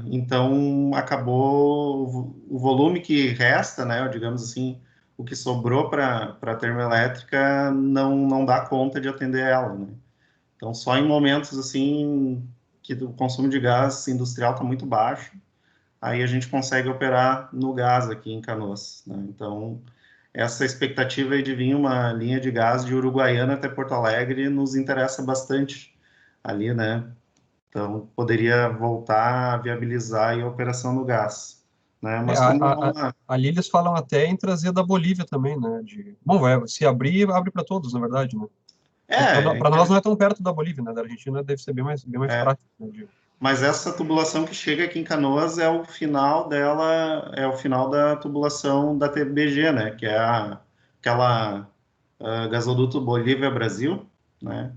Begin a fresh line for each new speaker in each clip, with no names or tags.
Então, acabou o volume que resta, né, digamos assim, o que sobrou para a termoelétrica não dá conta de atender ela, né? Então, só em momentos assim que o consumo de gás industrial está muito baixo, aí a gente consegue operar no gás aqui em Canoas, né? Então, essa expectativa aí de vir uma linha de gás de Uruguaiana até Porto Alegre nos interessa bastante ali, né? Então, poderia voltar a viabilizar aí a operação no gás, né?
É,
Mas como é uma...
ali eles falam até em trazer da Bolívia também, né? Bom, se abrir, abre para todos, na verdade, né?
É,
Para nós não é tão perto da Bolívia, né? Da Argentina deve ser bem mais
é,
prático, né?
mas essa tubulação que chega aqui em Canoas é o final dela, é o final da tubulação da TBG, né? Que é aquela gasoduto Bolívia-Brasil, né?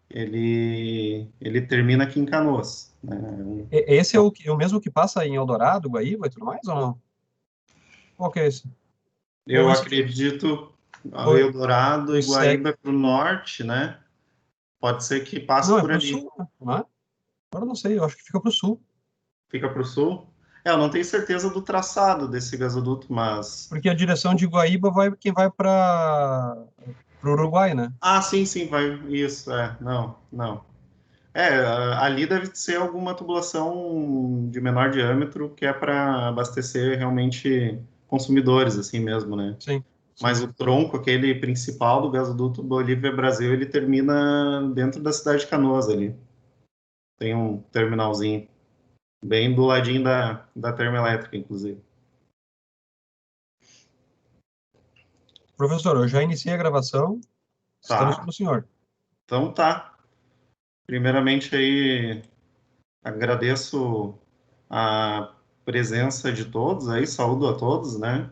Ele termina aqui em Canoas, né?
Esse é o mesmo que passa em Eldorado, Guaíba e tudo mais, ou não? Qual que é esse?
Eu
Ou esse
acredito
ou,
Eldorado
ou
e
segue...
Guaíba para o norte, né? Pode ser que passe
Não, é
por
para o
ali.
sul, né? Não é? Agora eu não sei, eu acho que fica para o sul.
Fica para o sul. Eu não tenho certeza do traçado desse gasoduto, mas...
Porque a direção de Guaíba vai quem vai para o Uruguai, né?
Ah, sim, sim, vai. Isso, não, não. Ali deve ser alguma tubulação de menor diâmetro que é para abastecer realmente consumidores, assim mesmo, né?
Sim,
Mas
sim.
o tronco, aquele principal do gasoduto Bolívia-Brasil, ele termina dentro da cidade de Canoas ali. Tem um terminalzinho, bem do ladinho da termoelétrica, inclusive.
Professor, eu já iniciei a gravação, estamos com
Tá,
o senhor.
então tá. Primeiramente aí, agradeço a presença de todos aí, saúdo a todos, né?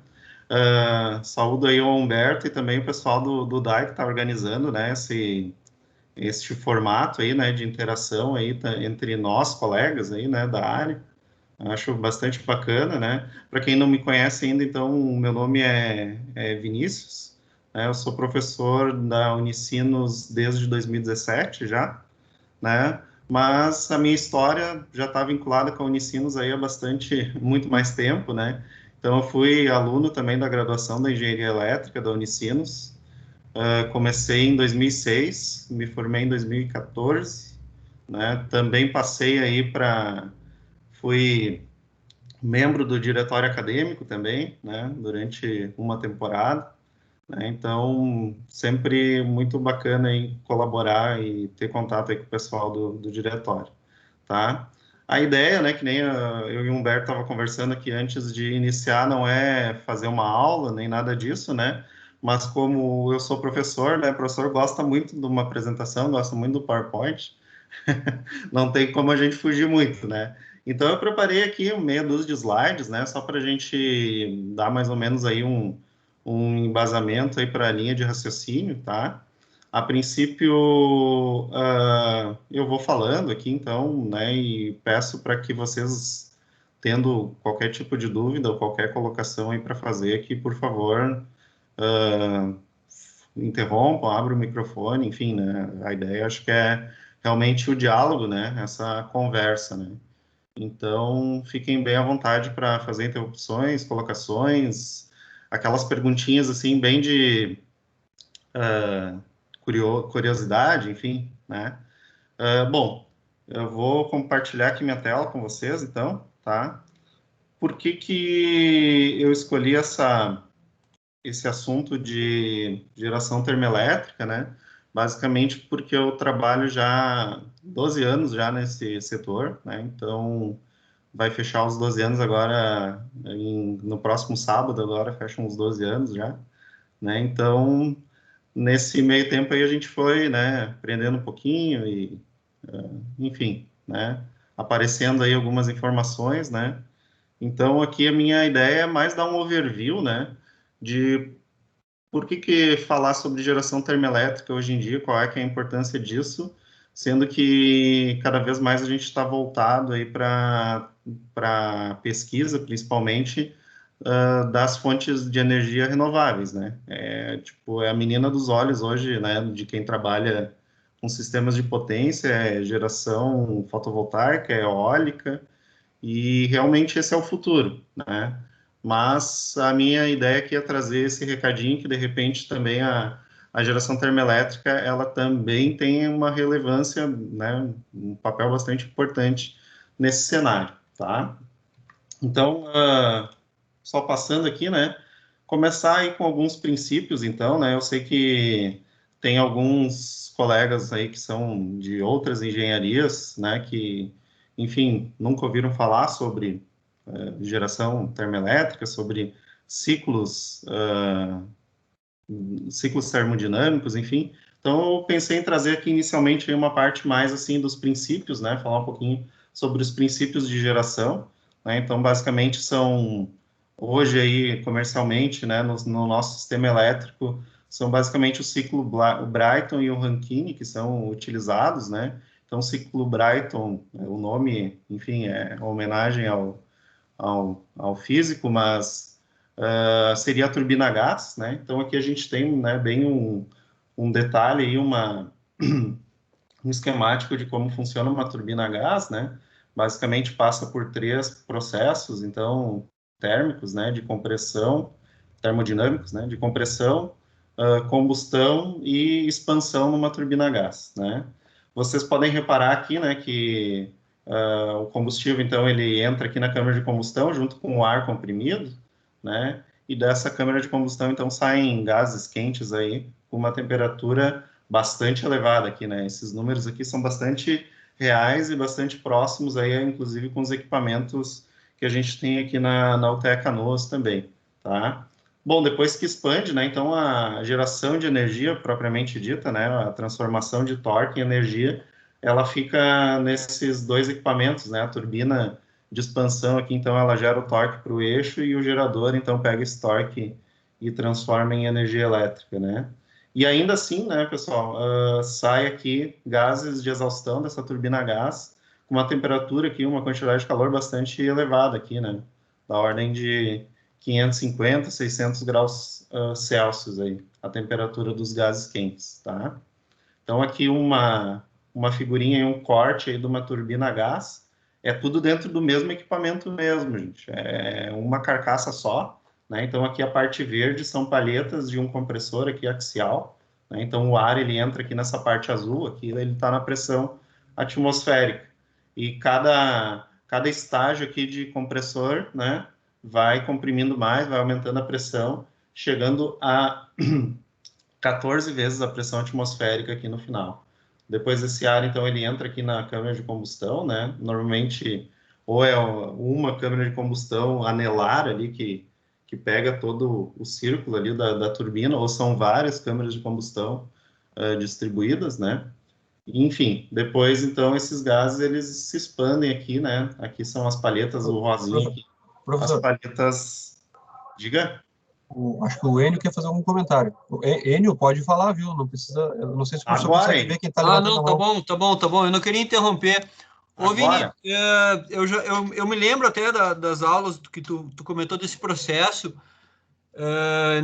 Saúdo aí o Humberto e também o pessoal do DAI que está organizando, né, este formato aí, né, de interação aí entre nós, colegas aí, né, da área. Acho bastante bacana, né? Para quem não me conhece ainda, então, o meu nome é Vinícius, né? Eu sou professor da Unicinos desde 2017 já, né? Mas a minha história já está vinculada com a Unicinos aí há muito mais tempo, né? Então, eu fui aluno também da graduação da Engenharia Elétrica da Unicinos. Comecei em 2006, me formei em 2014, né? Também passei aí para... Fui membro do diretório acadêmico também, né? Durante uma temporada, né? Então, sempre muito bacana em colaborar e ter contato aí com o pessoal do diretório, tá? A ideia, né, que nem eu e o Humberto estava conversando aqui antes de iniciar, não é fazer uma aula, nem nada disso, né? Mas como eu sou professor, né, o professor gosta muito de uma apresentação, gosta muito do PowerPoint, não tem como a gente fugir muito, né? Então eu preparei aqui meia dúzia de slides, né, só para a gente dar mais ou menos aí um embasamento aí para a linha de raciocínio, tá? A princípio, eu vou falando aqui, então, né, e peço para que vocês, tendo qualquer tipo de dúvida ou qualquer colocação aí para fazer aqui, por favor, uh, interrompam, abram o microfone, enfim, né? A ideia acho que é realmente o diálogo, né? Essa conversa, né? Então, fiquem bem à vontade para fazer interrupções, colocações, aquelas perguntinhas assim, bem de curiosidade, enfim, né? Bom, eu vou compartilhar aqui minha tela com vocês, então, tá? Por que que eu escolhi esse assunto de geração termoelétrica, né? Basicamente porque eu trabalho já 12 anos já nesse setor, né? Então, vai fechar os 12 anos agora, no próximo sábado agora, fecham os 12 anos já, né? Então, nesse meio tempo aí a gente foi, né, aprendendo um pouquinho e, enfim, né, aparecendo aí algumas informações, né? Então, aqui a minha ideia é mais dar um overview, né, de por que que falar sobre geração termoelétrica hoje em dia, qual é que é a importância disso, sendo que cada vez mais a gente está voltado aí para pesquisa, principalmente das fontes de energia renováveis, né? Tipo, é a menina dos olhos hoje, né, de quem trabalha com sistemas de potência, é geração fotovoltaica, é eólica, E realmente esse é o futuro, né? Mas a minha ideia aqui é trazer esse recadinho que, de repente, também a geração termoelétrica, ela também tem uma relevância, né, um papel bastante importante nesse cenário, tá? Então, só passando aqui, né, começar aí com alguns princípios, então, né, eu sei que tem alguns colegas aí que são de outras engenharias, né, que, enfim, nunca ouviram falar sobre geração termoelétrica, sobre ciclos, ciclos termodinâmicos, enfim. Então, eu pensei em trazer aqui inicialmente uma parte mais assim dos princípios, né? Falar um pouquinho sobre os princípios de geração, né? Então, basicamente são hoje aí comercialmente, né? No nosso sistema elétrico são basicamente o ciclo o Brighton e o Rankine que são utilizados, né? Então, o ciclo Brighton, o nome, enfim, é uma homenagem ao físico, mas seria a turbina a gás, né? Então aqui a gente tem, né, bem um detalhe e um esquemático de como funciona uma turbina a gás, né? Basicamente passa por três processos, então térmicos, né, de compressão, termodinâmicos, né, de compressão, combustão e expansão numa turbina a gás, né? Vocês podem reparar aqui, né, que o combustível, então, ele entra aqui na câmara de combustão junto com o ar comprimido, né? E dessa câmara de combustão, então, saem gases quentes aí com uma temperatura bastante elevada aqui, né? Esses números aqui são bastante reais e bastante próximos aí, inclusive com os equipamentos que a gente tem aqui na UTE Canoas também, tá? Bom, depois que expande, né? Então, a geração de energia propriamente dita, né? A transformação de torque em energia, ela fica nesses dois equipamentos, né? A turbina de expansão aqui, então, ela gera o torque para o eixo e o gerador, então, pega esse torque e transforma em energia elétrica, né? E ainda assim, né, pessoal, sai aqui gases de exaustão dessa turbina a gás com uma temperatura aqui, uma quantidade de calor bastante elevada aqui, né? Da ordem de 550, 600 graus Celsius aí, a temperatura dos gases quentes, tá? Então, aqui uma figurinha e um corte aí de uma turbina a gás. É tudo dentro do mesmo equipamento mesmo, gente. É uma carcaça só, né? Então, aqui a parte verde são palhetas de um compressor aqui axial, né? Então, o ar, ele entra aqui nessa parte azul, aqui ele está na pressão atmosférica. E cada estágio aqui de compressor, né? Vai comprimindo mais, vai aumentando a pressão, chegando a 14 vezes a pressão atmosférica aqui no final. Depois esse ar, então, ele entra aqui na câmara de combustão, né? Normalmente, ou é uma câmara de combustão anelar ali, que pega todo o círculo ali da turbina, ou são várias câmaras de combustão distribuídas, né? Enfim, depois, então, esses gases, eles se expandem aqui, né? Aqui são as palhetas, o rosinho aqui. As
Professor,
palhetas... Diga?
acho que o Enio quer fazer algum comentário. O Enio, pode falar, viu? Não precisa. Eu não sei se o professor
Agora,
consegue ver
hein?
quem está
Ah,
levantando
não,
a
tá
mão.
bom, tá bom, tá bom. Eu não queria interromper. Ô, Vini,
Agora?
eu me lembro até das aulas que tu comentou desse processo.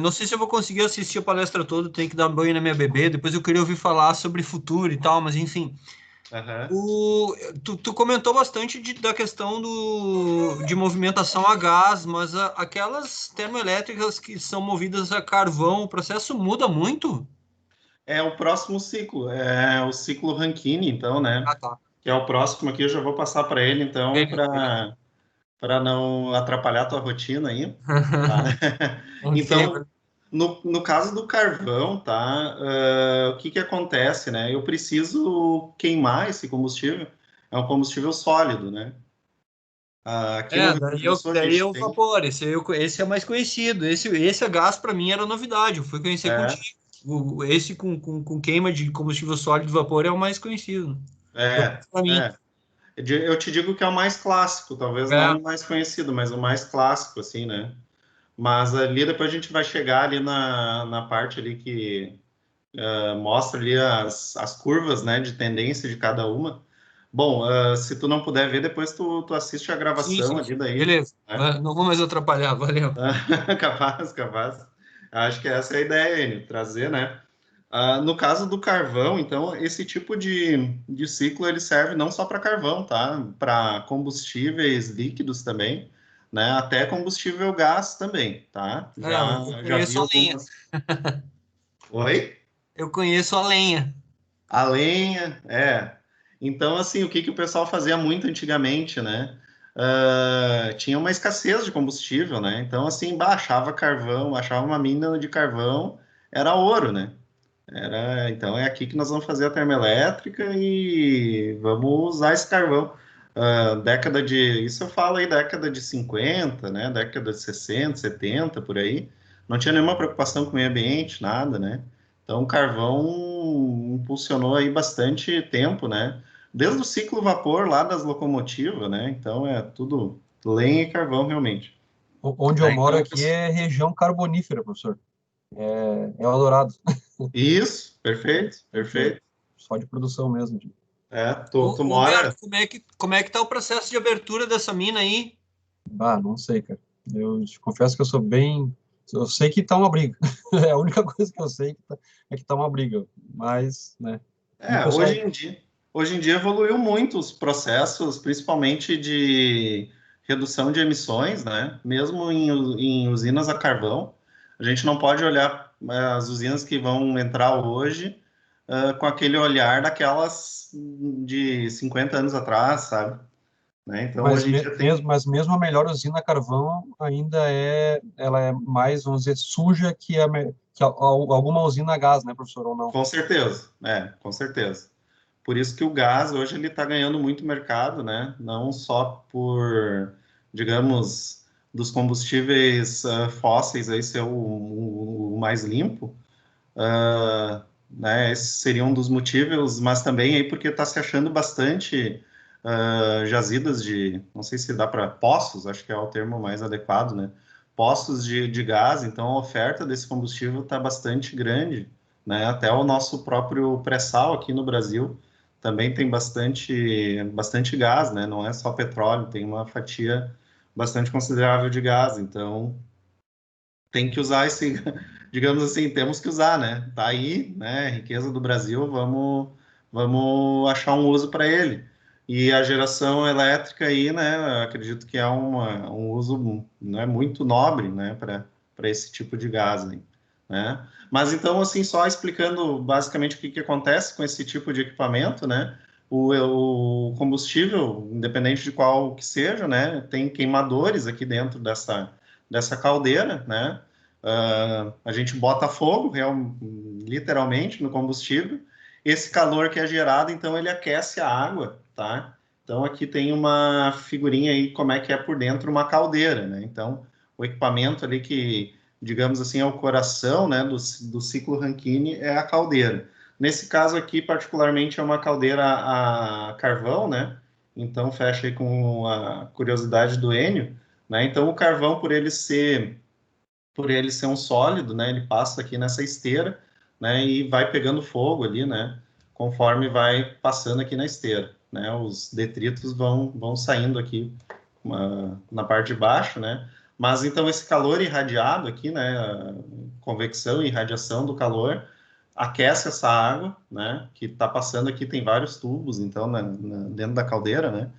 Não sei se eu vou conseguir assistir a palestra toda, tenho que dar banho na minha bebê. Depois eu queria ouvir falar sobre futuro e tal, mas enfim.
Aham.
Tu comentou bastante da questão de movimentação a gás, mas aquelas termoelétricas que são movidas a carvão, o processo muda muito?
É o próximo ciclo, é o ciclo Rankine, então, né?
Ah, tá.
Que é o próximo aqui, eu já vou passar para ele, então,
Beleza, beleza.
para não atrapalhar a tua rotina aí, tá?
Ok,
Então, no caso do carvão, tá? O que que acontece, né? Eu preciso queimar esse combustível, é um combustível sólido, né? Aqui no Rio Grande do Sul a
daí é
gente
o
tem...
vapor, esse é mais conhecido. Esse a gás para mim era novidade, eu fui conhecer
É,
contigo. Esse com queima de combustível sólido vapor é o mais conhecido. Pelo
é,
menos para mim.
é. Eu te digo que é o mais clássico, talvez
É,
não o mais conhecido, mas o mais clássico, assim, né? Mas ali depois a gente vai chegar ali na parte ali que mostra ali as curvas, né, de tendência de cada uma. Bom, se tu não puder ver, depois tu assiste a
sim,
gravação
sim,
ali
sim.
daí,
Beleza.
né?
Não vou mais atrapalhar, valeu.
Capaz, capaz. Acho que essa é a ideia, Enio, trazer, né, No caso do carvão, então, esse tipo de ciclo ele serve não só para carvão, tá? Para combustíveis líquidos também, né? Até combustível gás também, tá?
Eu
Já vi
conheço a lenha.
algumas. Oi?
Eu conheço a lenha.
A lenha, é. Então, assim, o que que o pessoal fazia muito antigamente, né? Tinha uma escassez de combustível, né? Então, assim, achava carvão, achava uma mina de carvão, era ouro, né? Então é aqui que nós vamos fazer a termoelétrica e vamos usar esse carvão. Isso eu falo aí, década de 50, né? Década de 60, 70, por aí. Não tinha nenhuma preocupação com o meio ambiente, nada, né? Então o carvão impulsionou aí bastante tempo, né? Desde o ciclo vapor lá das locomotivas, né? Então é tudo lenha e carvão realmente.
Onde eu moro
Então,
aqui é região carbonífera, professor. É Eldorado.
isso, perfeito,
Porque
perfeito.
só de produção mesmo.
Tu
Humberto,
mora.
como é que tá o processo de abertura dessa mina aí?
Não sei, cara. Eu te confesso que eu sou bem. Eu sei que tá uma briga. É a única coisa que eu sei é que tá uma briga. Mas, né? E o
É,
pessoal.
hoje em dia evoluiu muito os processos, principalmente de redução de emissões, né? Mesmo em usinas a carvão, a gente não pode olhar as usinas que vão entrar hoje com aquele olhar daquelas de 50 anos atrás, sabe? Né? Então,
Mas
hoje em dia tem.
mesmo a melhor usina a carvão ainda ela é mais, vamos dizer, suja alguma usina a gás, né, professor, ou não?
Com certeza, com certeza. Por isso que o gás hoje ele está ganhando muito mercado, né? Não só por, digamos, dos combustíveis fósseis aí ser o mais limpo, né? Esse seria um dos motivos, mas também aí porque está se achando bastante jazidas de, não sei se dá para poços, acho que é o termo mais adequado, né? Poços de gás, então a oferta desse combustível está bastante grande, né? Até o nosso próprio pré-sal aqui no Brasil também tem bastante gás, né? Não é só petróleo, tem uma fatia bastante considerável de gás, então tem que usar esse, digamos assim, temos que usar, né? Tá aí, né? Riqueza do Brasil, vamos achar um uso para ele. E a geração elétrica aí, né? Acredito que é um uso, né, muito nobre, né? Para esse tipo de gás, aí, né? Mas então, assim, só explicando basicamente o que acontece com esse tipo de equipamento, né? O combustível, independente de qual que seja, né? Tem queimadores aqui dentro dessa caldeira, né? A gente bota fogo, literalmente, no combustível. Esse calor que é gerado, então, ele aquece a água, tá? Então, aqui tem uma figurinha aí, como é que é por dentro uma caldeira, né? Então, o equipamento ali que, digamos assim, é o coração, né, do ciclo Rankine é a caldeira. Nesse caso aqui, particularmente, é uma caldeira a carvão, né? Então, fecha aí com a curiosidade do Enio, né? Então, o carvão, por ele ser um sólido, né, ele passa aqui nessa esteira, né, e vai pegando fogo ali, né, conforme vai passando aqui na esteira, né, os detritos vão saindo aqui na parte de baixo, né, mas então esse calor irradiado aqui, né, a convecção e irradiação do calor aquece essa água, né, que está passando aqui, tem vários tubos, então, dentro da caldeira, né,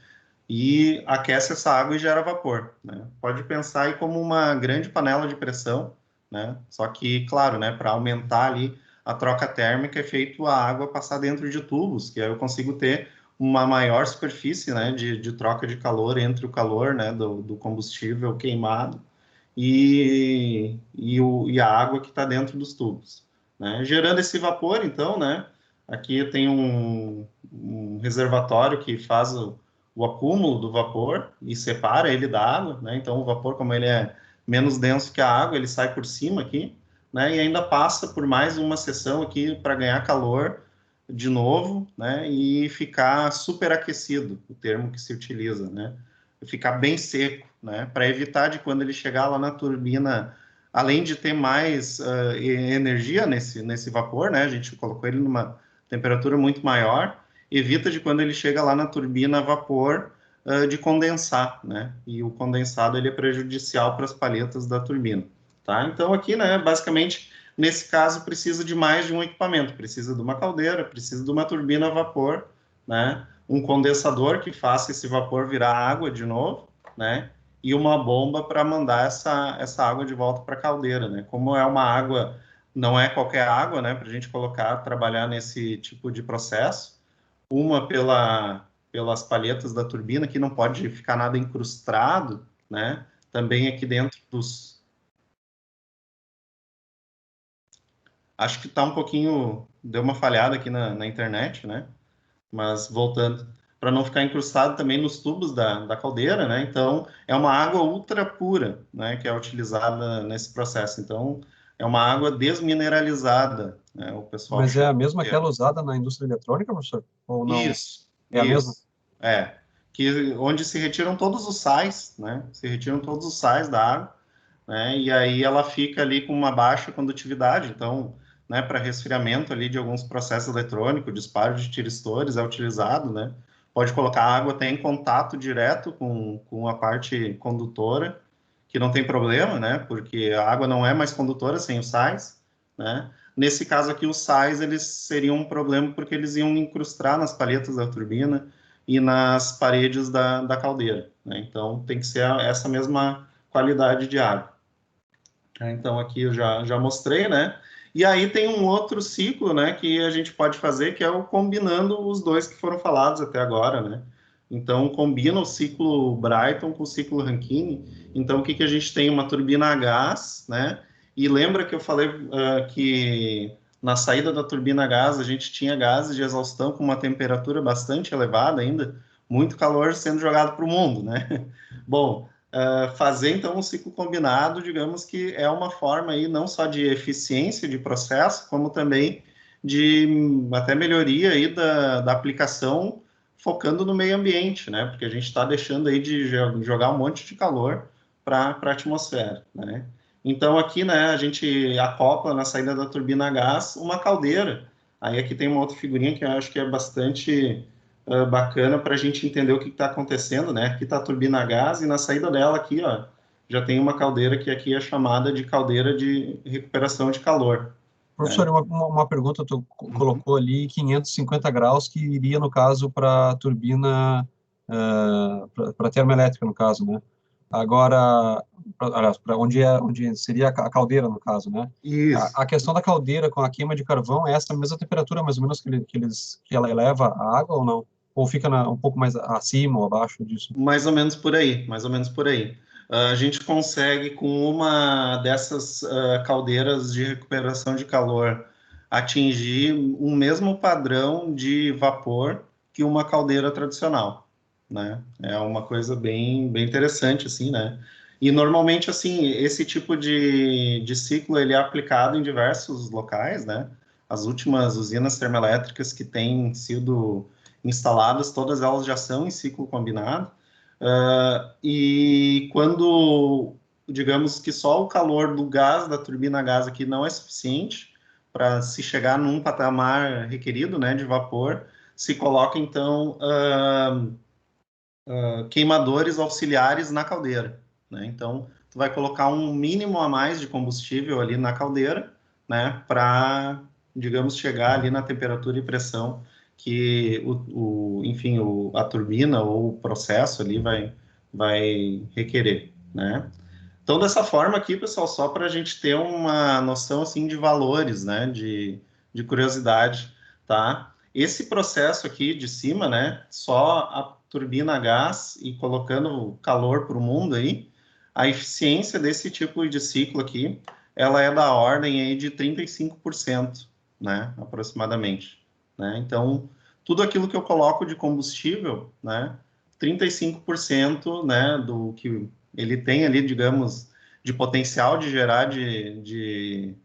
e aquece essa água e gera vapor, né? Pode pensar aí como uma grande panela de pressão, né? Só que, claro, né, para aumentar ali a troca térmica é feito a água passar dentro de tubos, que aí eu consigo ter uma maior superfície, né, de troca de calor entre o calor, né, do combustível queimado e a água que está dentro dos tubos, né? Gerando esse vapor, então, né, aqui tem um reservatório que faz o acúmulo do vapor e separa ele da água, né? Então o vapor, como ele é menos denso que a água, ele sai por cima aqui, né? E ainda passa por mais uma seção aqui para ganhar calor de novo, né? E ficar superaquecido, o termo que se utiliza, né? Ficar bem seco, né? Para evitar de quando ele chegar lá na turbina, além de ter mais energia nesse vapor, né? A gente colocou ele numa temperatura muito maior, evita de quando ele chega lá na turbina a vapor de condensar, né? E o condensado ele é prejudicial para as palhetas da turbina, tá? Então aqui, né, basicamente Nesse caso, precisa de mais de um equipamento, precisa de uma caldeira, precisa de uma turbina a vapor, né? Um condensador que faça esse vapor virar água de novo, né? E uma bomba para mandar essa água de volta para a caldeira, né? Como é uma água, não é qualquer água, né? Para a gente colocar, trabalhar nesse tipo de processo, uma pelas palhetas da turbina, que não pode ficar nada incrustado, né? Também aqui dentro dos... Acho que está um pouquinho... Deu uma falhada aqui na internet, né? Mas voltando, para não ficar incrustado também nos tubos da caldeira, né? Então, é uma água ultra pura, né? Que é utilizada nesse processo. Então, é uma água desmineralizada, né? O pessoal
Mas é
chama
a mesma
de termo.
aquela usada na indústria eletrônica, professor? Ou não?
Isso,
É a mesma?
isso. É. Que, onde se retiram todos os sais, né? Se retiram todos os sais da água, né? E aí ela fica ali com uma baixa condutividade. Então, né, para resfriamento ali de alguns processos eletrônicos, disparo de tiristores é utilizado, né? Pode colocar a água até em contato direto com a parte condutora, que não tem problema, né? Porque a água não é mais condutora sem os sais, né? Nesse caso aqui, os sais, eles seriam um problema porque eles iam incrustar nas palhetas da turbina e nas paredes da caldeira, né? Então, tem que ser essa mesma qualidade de água. Então, aqui eu já mostrei, né? E aí tem um outro ciclo, né, que a gente pode fazer, que é o combinando os dois que foram falados até agora, né? Então, combina o ciclo Brighton com o ciclo Rankine. Então, o que a gente tem? Uma turbina a gás, né? E lembra que eu falei que na saída da turbina a gás a gente tinha gases de exaustão com uma temperatura bastante elevada ainda, muito calor sendo jogado para o mundo, né? Bom, fazer então um ciclo combinado, digamos que é uma forma aí não só de eficiência de processo, como também de até melhoria aí da aplicação, focando no meio ambiente, né? Porque a gente está deixando aí de jogar um monte de calor para a atmosfera, né? Então aqui, né, a gente acopla na saída da turbina a gás uma caldeira. Aí aqui tem uma outra figurinha que eu acho que é bastante bacana para a gente entender o que está acontecendo, né? Aqui está a turbina a gás e na saída dela aqui, ó, já tem uma caldeira que aqui é chamada de caldeira de recuperação de calor,
Professor,
né?
uma pergunta, tu
Uhum.
colocou ali 550 graus, que iria, no caso, para a turbina, para termoelétrica, no caso, né? Agora, para onde seria a caldeira, no caso, né?
Isso.
A questão da caldeira com a queima de carvão é essa mesma temperatura, mais ou menos, que ela eleva a água ou não? Ou fica um pouco mais acima ou abaixo disso?
Mais ou menos por aí, mais ou menos por aí. A gente consegue, com uma dessas caldeiras de recuperação de calor, atingir um mesmo padrão de vapor que uma caldeira tradicional, né? É uma coisa bem interessante, assim, né? E, normalmente, assim, esse tipo de ciclo, ele é aplicado em diversos locais, né? As últimas usinas termoelétricas que têm sido instaladas, todas elas já são em ciclo combinado, e quando, digamos que só o calor do gás, da turbina a gás aqui não é suficiente para se chegar num patamar requerido, né, de vapor, se coloca, então, queimadores auxiliares na caldeira, né? Então, tu vai colocar um mínimo a mais de combustível ali na caldeira, né, para, digamos, chegar ali na temperatura e pressão que enfim, a turbina ou o processo ali vai requerer, né? Então, dessa forma aqui, pessoal, só para a gente ter uma noção, assim, de valores, né, de curiosidade, tá? Esse processo aqui de cima, né, só a turbina a gás e colocando calor para o mundo aí, a eficiência desse tipo de ciclo aqui, ela é da ordem aí de 35%, né, aproximadamente, né? Então, tudo aquilo que eu coloco de combustível, né, 35%, né, do que ele tem ali, digamos, de potencial de gerar de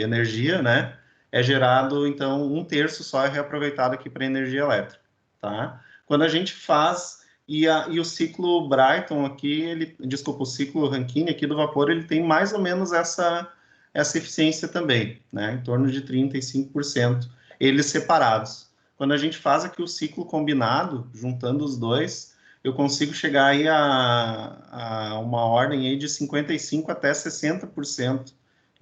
energia, né, é gerado, então, um terço só é reaproveitado aqui para energia elétrica, tá? Quando a gente faz, e o ciclo Brighton aqui, desculpa, o ciclo Rankine aqui do vapor, ele tem mais ou menos essa eficiência também, né, em torno de 35%, eles separados. Quando a gente faz aqui o ciclo combinado, juntando os dois, eu consigo chegar aí a uma ordem aí de 55% até 60%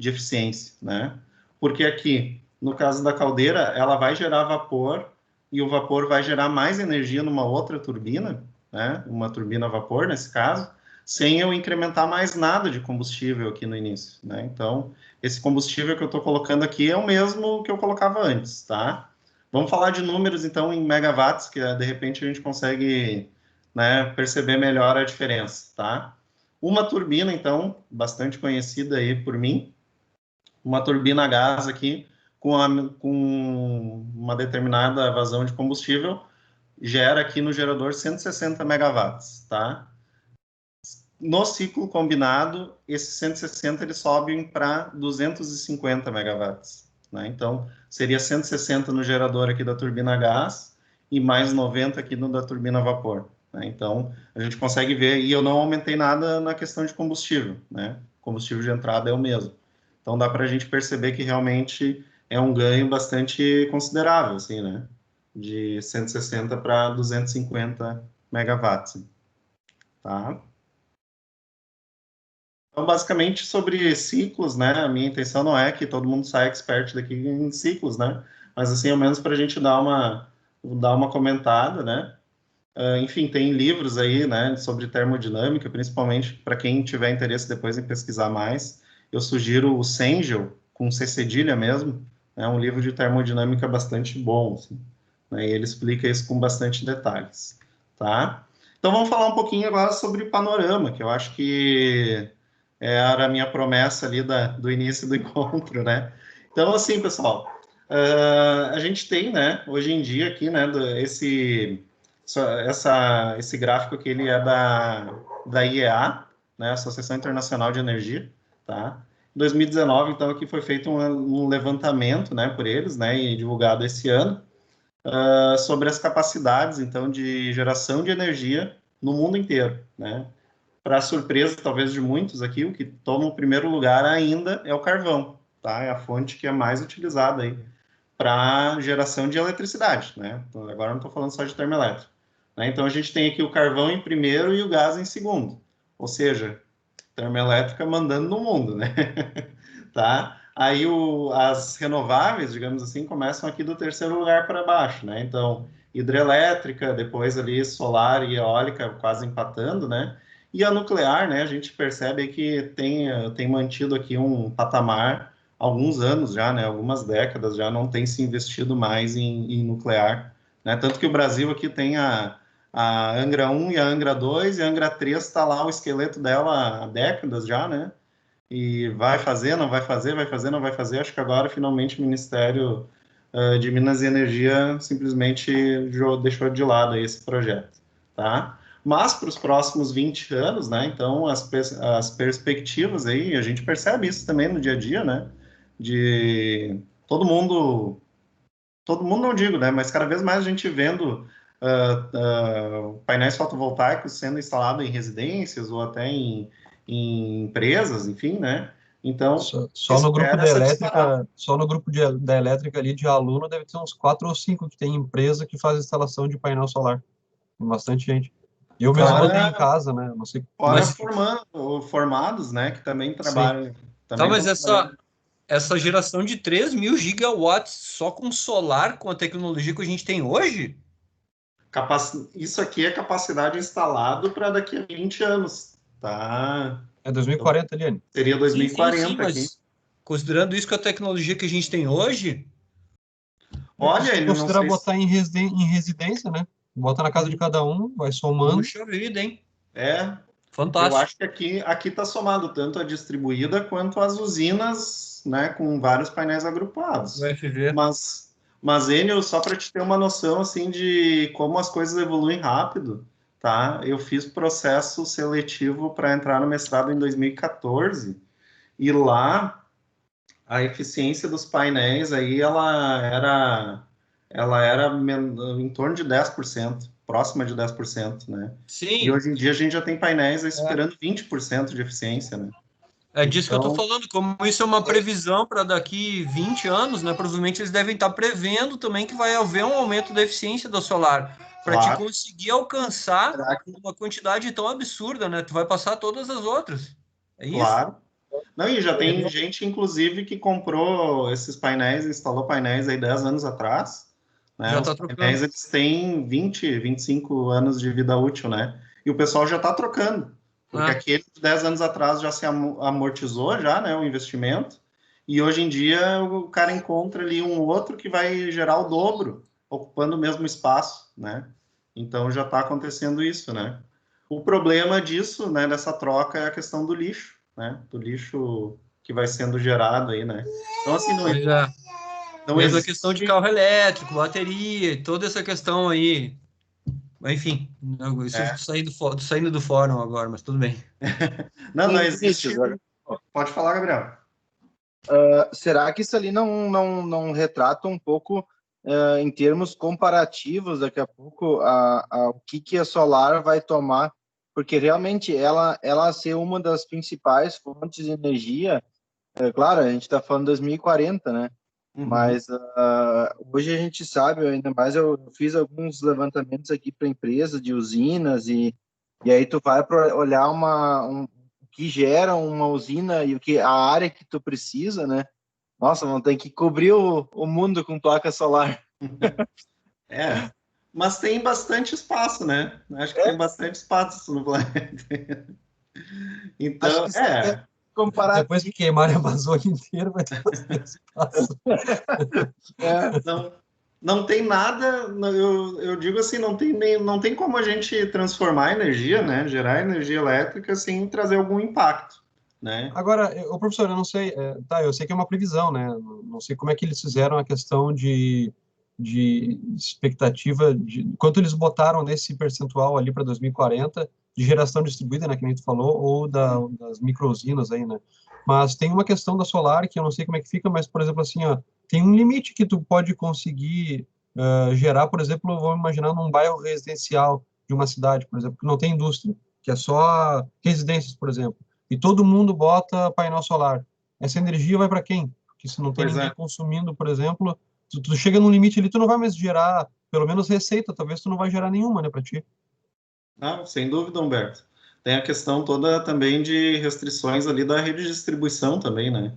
de eficiência, né? Porque aqui, no caso da caldeira, ela vai gerar vapor e o vapor vai gerar mais energia numa outra turbina, né? Uma turbina a vapor, nesse caso, sem eu incrementar mais nada de combustível aqui no início, né? Então, esse combustível que eu estou colocando aqui é o mesmo que eu colocava antes, tá? Vamos falar de números, então, em megawatts, que de repente a gente consegue, né, perceber melhor a diferença, tá? Uma turbina, então, bastante conhecida aí por mim, uma turbina a gás aqui, com uma determinada vazão de combustível, gera aqui no gerador 160 megawatts, tá? No ciclo combinado, esses 160 eles sobem para 250 megawatts, né? Então, seria 160 no gerador aqui da turbina a gás e mais 90 aqui no da turbina a vapor, né? Então, a gente consegue ver, e eu não aumentei nada na questão de combustível, né? O combustível de entrada é o mesmo. Então, dá para a gente perceber que realmente é um ganho bastante considerável, assim, né? De 160 para 250 megawatts, tá? Então, basicamente, sobre ciclos, né? A minha intenção não é que todo mundo saia expert daqui em ciclos, né? Mas, assim, ao menos para a gente dar uma comentada, né? Enfim, tem livros aí, né, sobre termodinâmica, principalmente para quem tiver interesse depois em pesquisar mais. Eu sugiro o Cengel, com C cedilha mesmo, é um livro de termodinâmica bastante bom, assim, né? E ele explica isso com bastante detalhes, tá? Então, vamos falar um pouquinho agora sobre panorama, que eu acho que era a minha promessa ali do início do encontro, né? Então, assim, pessoal, a gente tem, né, hoje em dia aqui, né, esse gráfico aqui, ele é da IEA, né, Associação Internacional de Energia, tá? Em 2019, então, aqui foi feito um levantamento, né, por eles, né, e divulgado esse ano, sobre as capacidades, então, de geração de energia no mundo inteiro, né? Para surpresa, talvez, de muitos aqui, o que toma o primeiro lugar ainda é o carvão, tá? É a fonte que é mais utilizada aí para geração de eletricidade, né? Então, agora não estou falando só de termoelétrico, né? Então, a gente tem aqui o carvão em primeiro e o gás em segundo, ou seja, termoelétrica mandando no mundo, né? Tá? Aí as renováveis, digamos assim, começam aqui do terceiro lugar para baixo, né? Então, hidrelétrica, depois ali solar e eólica quase empatando, né? E a nuclear, né? A gente percebe que tem mantido aqui um patamar há alguns anos já, né? Algumas décadas já não tem se investido mais em nuclear, né? Tanto que o Brasil aqui tem a Angra 1 e a Angra 2, e a Angra 3 está lá o esqueleto dela há décadas já, né? E vai fazer, não vai fazer, vai fazer, não vai fazer. Acho que agora, finalmente, o Ministério de Minas e Energia simplesmente deixou de lado aí esse projeto, tá? Mas para os próximos 20 anos, né? Então, as perspectivas aí, a gente percebe isso também no dia a dia, né? De todo mundo não digo, né? Mas cada vez mais a gente vendo painéis fotovoltaicos sendo instalados em residências ou até em empresas, enfim, né? Então,
só no grupo da elétrica, da elétrica ali de aluno deve ter uns 4 ou 5 que tem empresa que faz instalação de painel solar. Tem bastante gente. Eu mesmo botei em casa, né? Não sei.
Fora formados, né? Que também trabalham.
Tá, mas essa geração de 3.000 gigawatts só com solar, com a tecnologia que a gente tem hoje?
Isso aqui é capacidade instalado para daqui a 20 anos, tá?
É 2040, Eliane.
Seria 2040
sim, mas
aqui.
considerando isso com a tecnologia que a gente tem hoje...
Olha, ele não
considera botar em residência, né? Bota na casa de cada um, vai somando.
Puxa vida, hein?
Fantástico. Eu acho que aqui está somado tanto a distribuída quanto as usinas, né, com vários painéis agrupados. Mas Enio, só para te ter uma noção assim de como as coisas evoluem rápido, tá? Eu fiz processo seletivo para entrar no mestrado em 2014 e lá a eficiência dos painéis aí ela era em torno de 10%, próxima de 10%, né?
Sim.
E hoje em dia a gente já tem painéis esperando 20% de eficiência, né?
É disso que eu estou falando, como isso é uma previsão para daqui 20 anos, né? Provavelmente eles devem estar prevendo também que vai haver um aumento da eficiência do solar, para te conseguir alcançar uma quantidade tão absurda, né? Tu vai passar todas as outras. É isso?
Claro. Não, e já tem gente, inclusive, que comprou esses painéis, instalou painéis aí 10 anos atrás, né?
Já
Os
tá
painéis,
trocando.
eles têm 20, 25 anos de vida útil, né? E o pessoal já está trocando, porque
Ah,
aquele de 10 anos atrás já se amortizou já, né, o investimento, e hoje em dia o cara encontra ali um outro que vai gerar o dobro, ocupando o mesmo espaço, né? Então já está acontecendo isso, né? O problema disso, né, dessa troca é a questão do lixo, né? Do lixo que vai sendo gerado aí, né? Então, assim,
pois é.
não
Mesmo a questão de
existe...
carro elétrico, bateria, toda essa questão aí. Enfim, isso
É,
saindo do fórum agora, mas tudo bem.
não
Vinícius,
existe... Pode falar, Gabriel.
será que isso ali não retrata um pouco, em termos comparativos, daqui a pouco, o que a solar vai tomar? Porque realmente ela ser uma das principais fontes de energia, claro, a gente está falando 2040, né?
Uhum.
Mas hoje a gente sabe, ainda mais eu fiz alguns levantamentos aqui para empresas de usinas e aí tu vai para olhar o que gera uma usina e a área que tu precisa, né? Nossa, não tem que cobrir o mundo com placa solar.
É, mas tem bastante espaço, né? Acho que
É,
tem bastante espaço no planeta.
acho
Então,
que isso é
Depois que
comparativo.
queimarem a Amazônia inteira, vai ter bastante espaço.
É,
não, não tem nada, eu digo assim, não tem como a gente transformar energia, né? Gerar energia elétrica sem trazer algum impacto, né?
Agora, o professor, eu não sei, tá, eu sei que é uma previsão, né? Não sei como é que eles fizeram a questão de expectativa, de quanto eles botaram nesse percentual ali para 2040 de geração distribuída, né, que nem tu falou, ou das micro-usinas aí, né? Mas tem uma questão da solar que eu não sei como é que fica, mas, por exemplo, assim, ó, tem um limite que tu pode conseguir gerar, por exemplo, vamos imaginar num bairro residencial de uma cidade, por exemplo, que não tem indústria, que é só residências, por exemplo, e todo mundo bota painel solar. Essa energia vai para quem? Porque se não tem
Pois
ninguém
é.
consumindo, por exemplo, tu chega num limite ali, tu não vai mais gerar, pelo menos receita, talvez tu não vai gerar nenhuma, né, para ti.
Não, sem dúvida, Humberto. Tem a questão toda também de restrições ali da rede de distribuição também, né?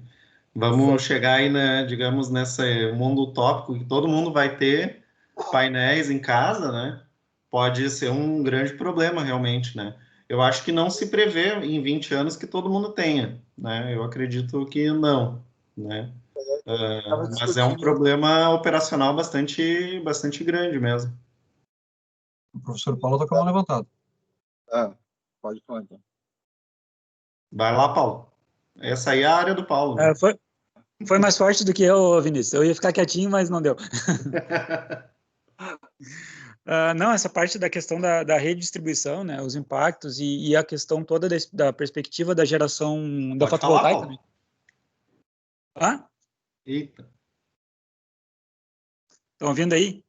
Vamos chegar aí, né, digamos, nesse mundo utópico que todo mundo vai ter painéis em casa, né? Pode ser um grande problema realmente, né? Eu acho que não se prevê em 20 anos que todo mundo tenha, né? Eu acredito que não, né?
estava
Mas é um
discutindo.
problema operacional bastante grande mesmo.
O professor Paulo tá com a mão levantada.
Pode falar então.
Vai lá, Paulo. Essa aí é a área do Paulo, né?
É, foi mais forte do que eu, Vinícius. Eu ia ficar quietinho, mas não deu. Não, essa parte da questão da rede de distribuição, né, os impactos e a questão toda da perspectiva da geração da
Pode falar,
fotovoltaica,
Paulo.
né? Ah,
Eita.
estão ouvindo aí?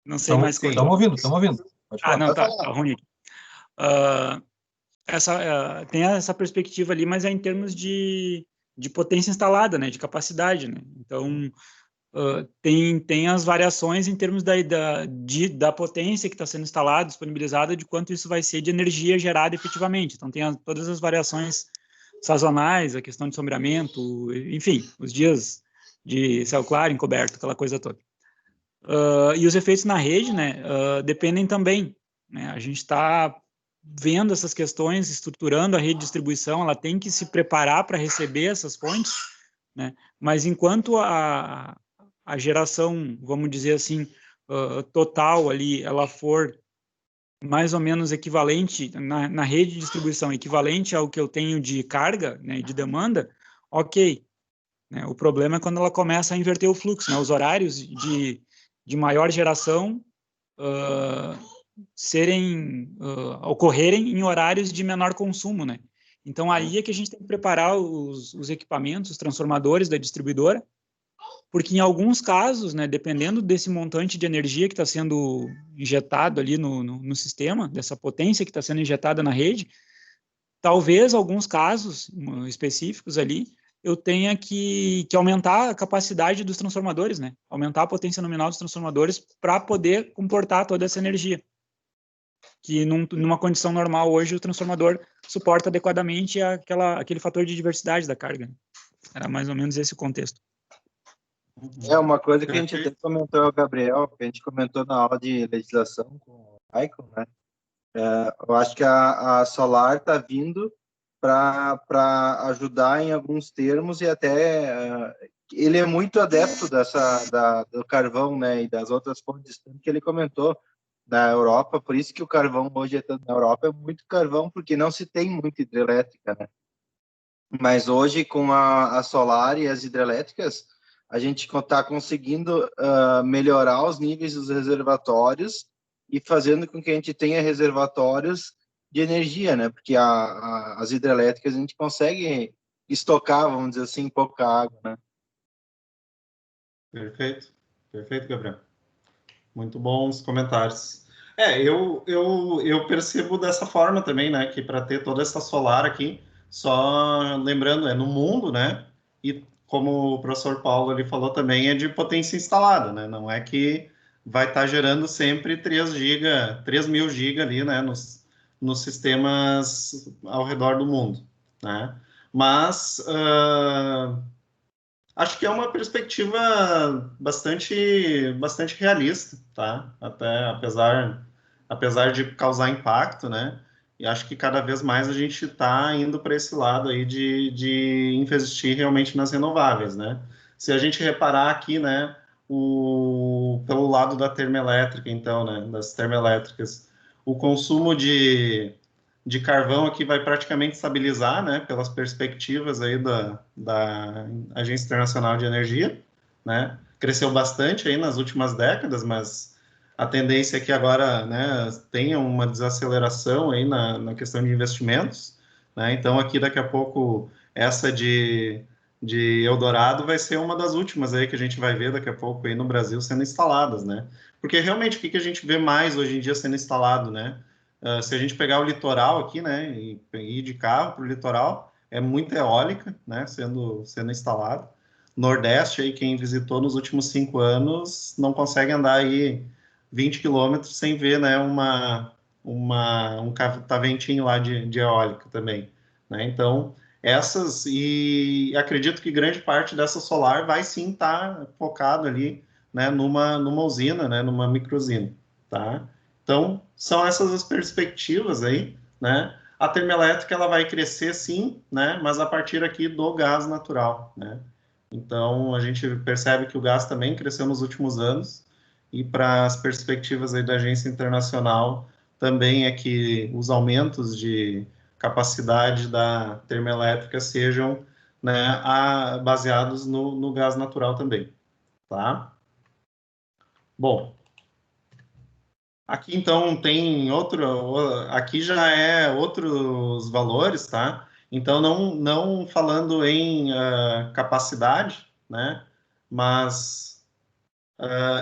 Não sei
Estamos
mais, cortou.
ouvindo, estamos ouvindo. Pode falar.
Não,
Pode
tá
falar.
ruim aqui. Tem essa perspectiva ali, mas é em termos de potência instalada, né, de capacidade, né? Então, tem as variações em termos da potência que está sendo instalada, disponibilizada, de quanto isso vai ser de energia gerada efetivamente. Então, tem todas as variações sazonais, a questão de sombreamento, enfim, os dias de céu claro, encoberto, aquela coisa toda. E os efeitos na rede, né, dependem também, né? A gente está vendo essas questões, estruturando a rede de distribuição, ela tem que se preparar para receber essas fontes, né? Mas enquanto a geração, vamos dizer assim, total ali, ela for mais ou menos equivalente na rede de distribuição, equivalente ao que eu tenho de carga, né, de demanda, ok. Né? O problema é quando ela começa a inverter o fluxo, né? Os horários de maior geração ocorrerem em horários de menor consumo, né? Então, aí é que a gente tem que preparar os equipamentos, os transformadores da distribuidora, porque em alguns casos, né, dependendo desse montante de energia que está sendo injetado ali no sistema, dessa potência que está sendo injetada na rede, talvez alguns casos específicos ali, eu tenha que aumentar a capacidade dos transformadores, né? Aumentar a potência nominal dos transformadores para poder comportar toda essa energia. que numa condição normal hoje o transformador suporta adequadamente aquele fator de diversidade da carga. Era mais ou menos esse o contexto.
É uma coisa que a gente até comentou, Gabriel, que a gente comentou na aula de legislação com o Michael, né? Eu acho que a Solar está vindo para ajudar em alguns termos e até ele é muito adepto do carvão, né, e das outras fontes, tanto que ele comentou na Europa, por isso que o carvão hoje é tanto na Europa, é muito carvão, porque não se tem muita hidrelétrica, né? Mas hoje, com a solar e as hidrelétricas, a gente está conseguindo melhorar os níveis dos reservatórios e fazendo com que a gente tenha reservatórios de energia, né? Porque as hidrelétricas a gente consegue estocar, vamos dizer assim, pouca água, né?
Perfeito, perfeito, Gabriel. Muito bons comentários. Eu percebo dessa forma também, né? Que para ter toda essa solar aqui, só lembrando, é no mundo, né? E como o professor Paulo ali falou também, é de potência instalada, né? Não é que vai estar gerando sempre 3.000 GB ali, né? Nos sistemas ao redor do mundo, né? Mas acho que é uma perspectiva bastante realista, tá? Até apesar de causar impacto, né? E acho que cada vez mais a gente está indo para esse lado aí de investir realmente nas renováveis, né? Se a gente reparar aqui, né, pelo lado da termoelétrica, então, né, das termoelétricas, o consumo de carvão aqui vai praticamente estabilizar, né, pelas perspectivas aí da Agência Internacional de Energia, né, cresceu bastante aí nas últimas décadas, mas a tendência é que agora, né, tenha uma desaceleração aí na questão de investimentos, né, então aqui daqui a pouco essa de Eldorado vai ser uma das últimas aí que a gente vai ver daqui a pouco aí no Brasil sendo instaladas, né, porque realmente o que a gente vê mais hoje em dia sendo instalado, né, se a gente pegar o litoral aqui, né, e ir de carro para o litoral, é muita eólica, né, sendo instalada. Nordeste, aí, quem visitou nos últimos 5 anos, não consegue andar aí 20 quilômetros sem ver, né, um cataventinho lá de eólica também, né, então, e acredito que grande parte dessa solar vai sim estar focado ali, né, numa usina, né, numa microusina, tá? Então, são essas as perspectivas aí, né? A termoelétrica, ela vai crescer sim, né? Mas a partir aqui do gás natural, né? Então, a gente percebe que o gás também cresceu nos últimos anos e para as perspectivas aí da Agência Internacional também é que os aumentos de capacidade da termoelétrica sejam, né, baseados no gás natural também, tá? Bom, aqui, então, tem aqui já é outros valores, tá? Então, não falando em capacidade, né? Mas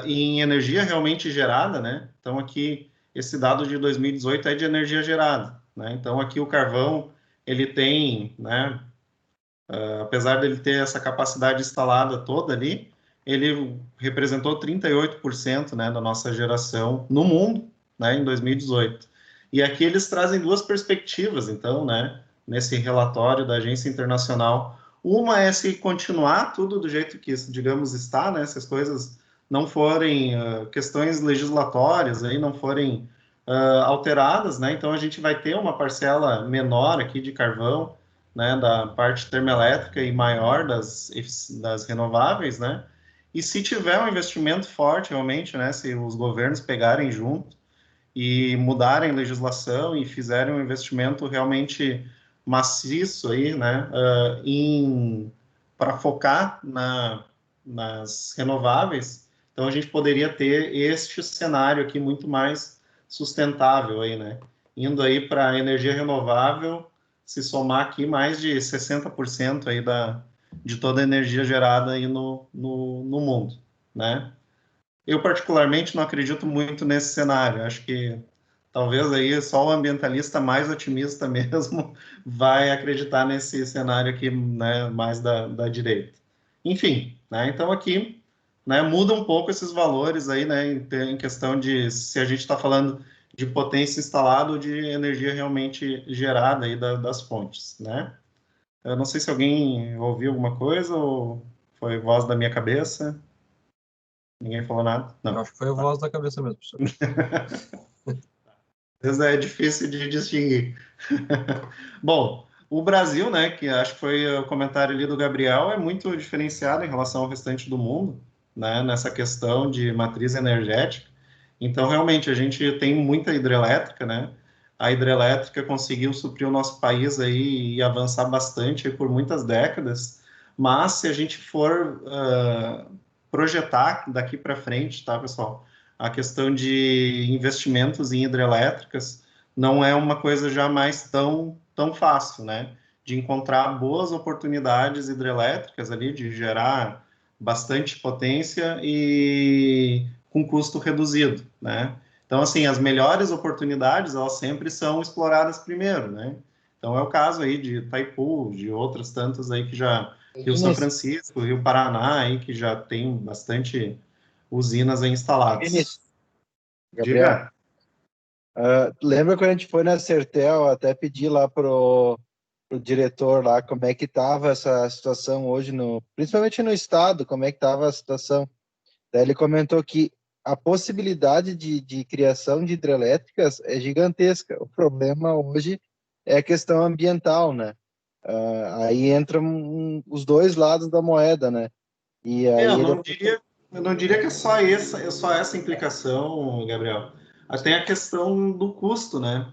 em energia realmente gerada, né? Então, aqui, esse dado de 2018 é de energia gerada, né? Então, aqui o carvão, ele tem, né? Apesar dele ter essa capacidade instalada toda ali, ele representou 38%, né, da nossa geração no mundo, né, em 2018. E aqui eles trazem duas perspectivas, então, né, nesse relatório da Agência Internacional. Uma é se continuar tudo do jeito que, digamos, está, né, se as coisas não forem questões legislatórias, aí não forem alteradas, né, então a gente vai ter uma parcela menor aqui de carvão, né, da parte termoelétrica e maior das renováveis, né? E se tiver um investimento forte, realmente, né, se os governos pegarem junto e mudarem legislação e fizerem um investimento realmente maciço aí, né, para focar nas renováveis, então a gente poderia ter este cenário aqui muito mais sustentável aí, né? Indo aí para energia renovável, se somar aqui mais de 60% aí de toda a energia gerada aí no mundo, né? Eu, particularmente, não acredito muito nesse cenário. Acho que talvez aí só o ambientalista mais otimista mesmo vai acreditar nesse cenário aqui, né, mais da direita. Enfim, né, então aqui, né, muda um pouco esses valores aí, né, em questão de se a gente está falando de potência instalada ou de energia realmente gerada aí das fontes, né? Eu não sei se alguém ouviu alguma coisa ou foi voz da minha cabeça. Ninguém falou nada?
Eu
Não.
acho que foi a voz da cabeça mesmo, professor.
Às vezes é difícil de distinguir. Bom, o Brasil, né, que acho que foi o comentário ali do Gabriel, é muito diferenciado em relação ao restante do mundo, né, nessa questão de matriz energética. Então, realmente, a gente tem muita hidrelétrica, né? A hidrelétrica conseguiu suprir o nosso país aí e avançar bastante aí por muitas décadas, mas se a gente for projetar daqui para frente, tá, pessoal? A questão de investimentos em hidrelétricas não é uma coisa já mais tão fácil, né? De encontrar boas oportunidades hidrelétricas ali, de gerar bastante potência e com custo reduzido, né? Então, assim, as melhores oportunidades, elas sempre são exploradas primeiro, né? Então, é o caso aí de Itaipu, de outras tantas aí que já... Rio São Francisco, Rio Paraná, aí que já tem bastante usinas aí instaladas.
Gabriel, lembra quando a gente foi na Sertel, até pedi lá pro diretor lá como é que estava essa situação hoje, principalmente no estado, como é que estava a situação. Daí ele comentou que a possibilidade de criação de hidrelétricas é gigantesca. O problema hoje é a questão ambiental, né? Aí entram os dois lados da moeda, né? E aí
eu não diria que é só essa implicação, Gabriel. Mas tem a questão do custo, né?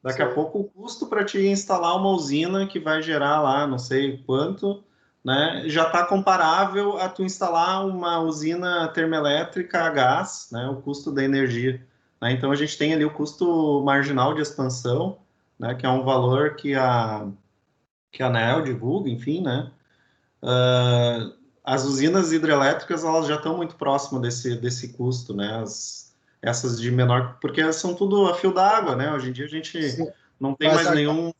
Daqui a pouco o custo para te instalar uma usina que vai gerar lá, não sei quanto, né? Já está comparável a tu instalar uma usina termoelétrica a gás, né? O custo da energia. Né? Então a gente tem ali o custo marginal de expansão, né? Que é um valor que a ANEEL divulga, enfim, né? As usinas hidrelétricas elas já estão muito próximas desse custo, né? Essas de menor, porque são tudo a fio d'água, né? Hoje em dia a gente não tem mais nenhum.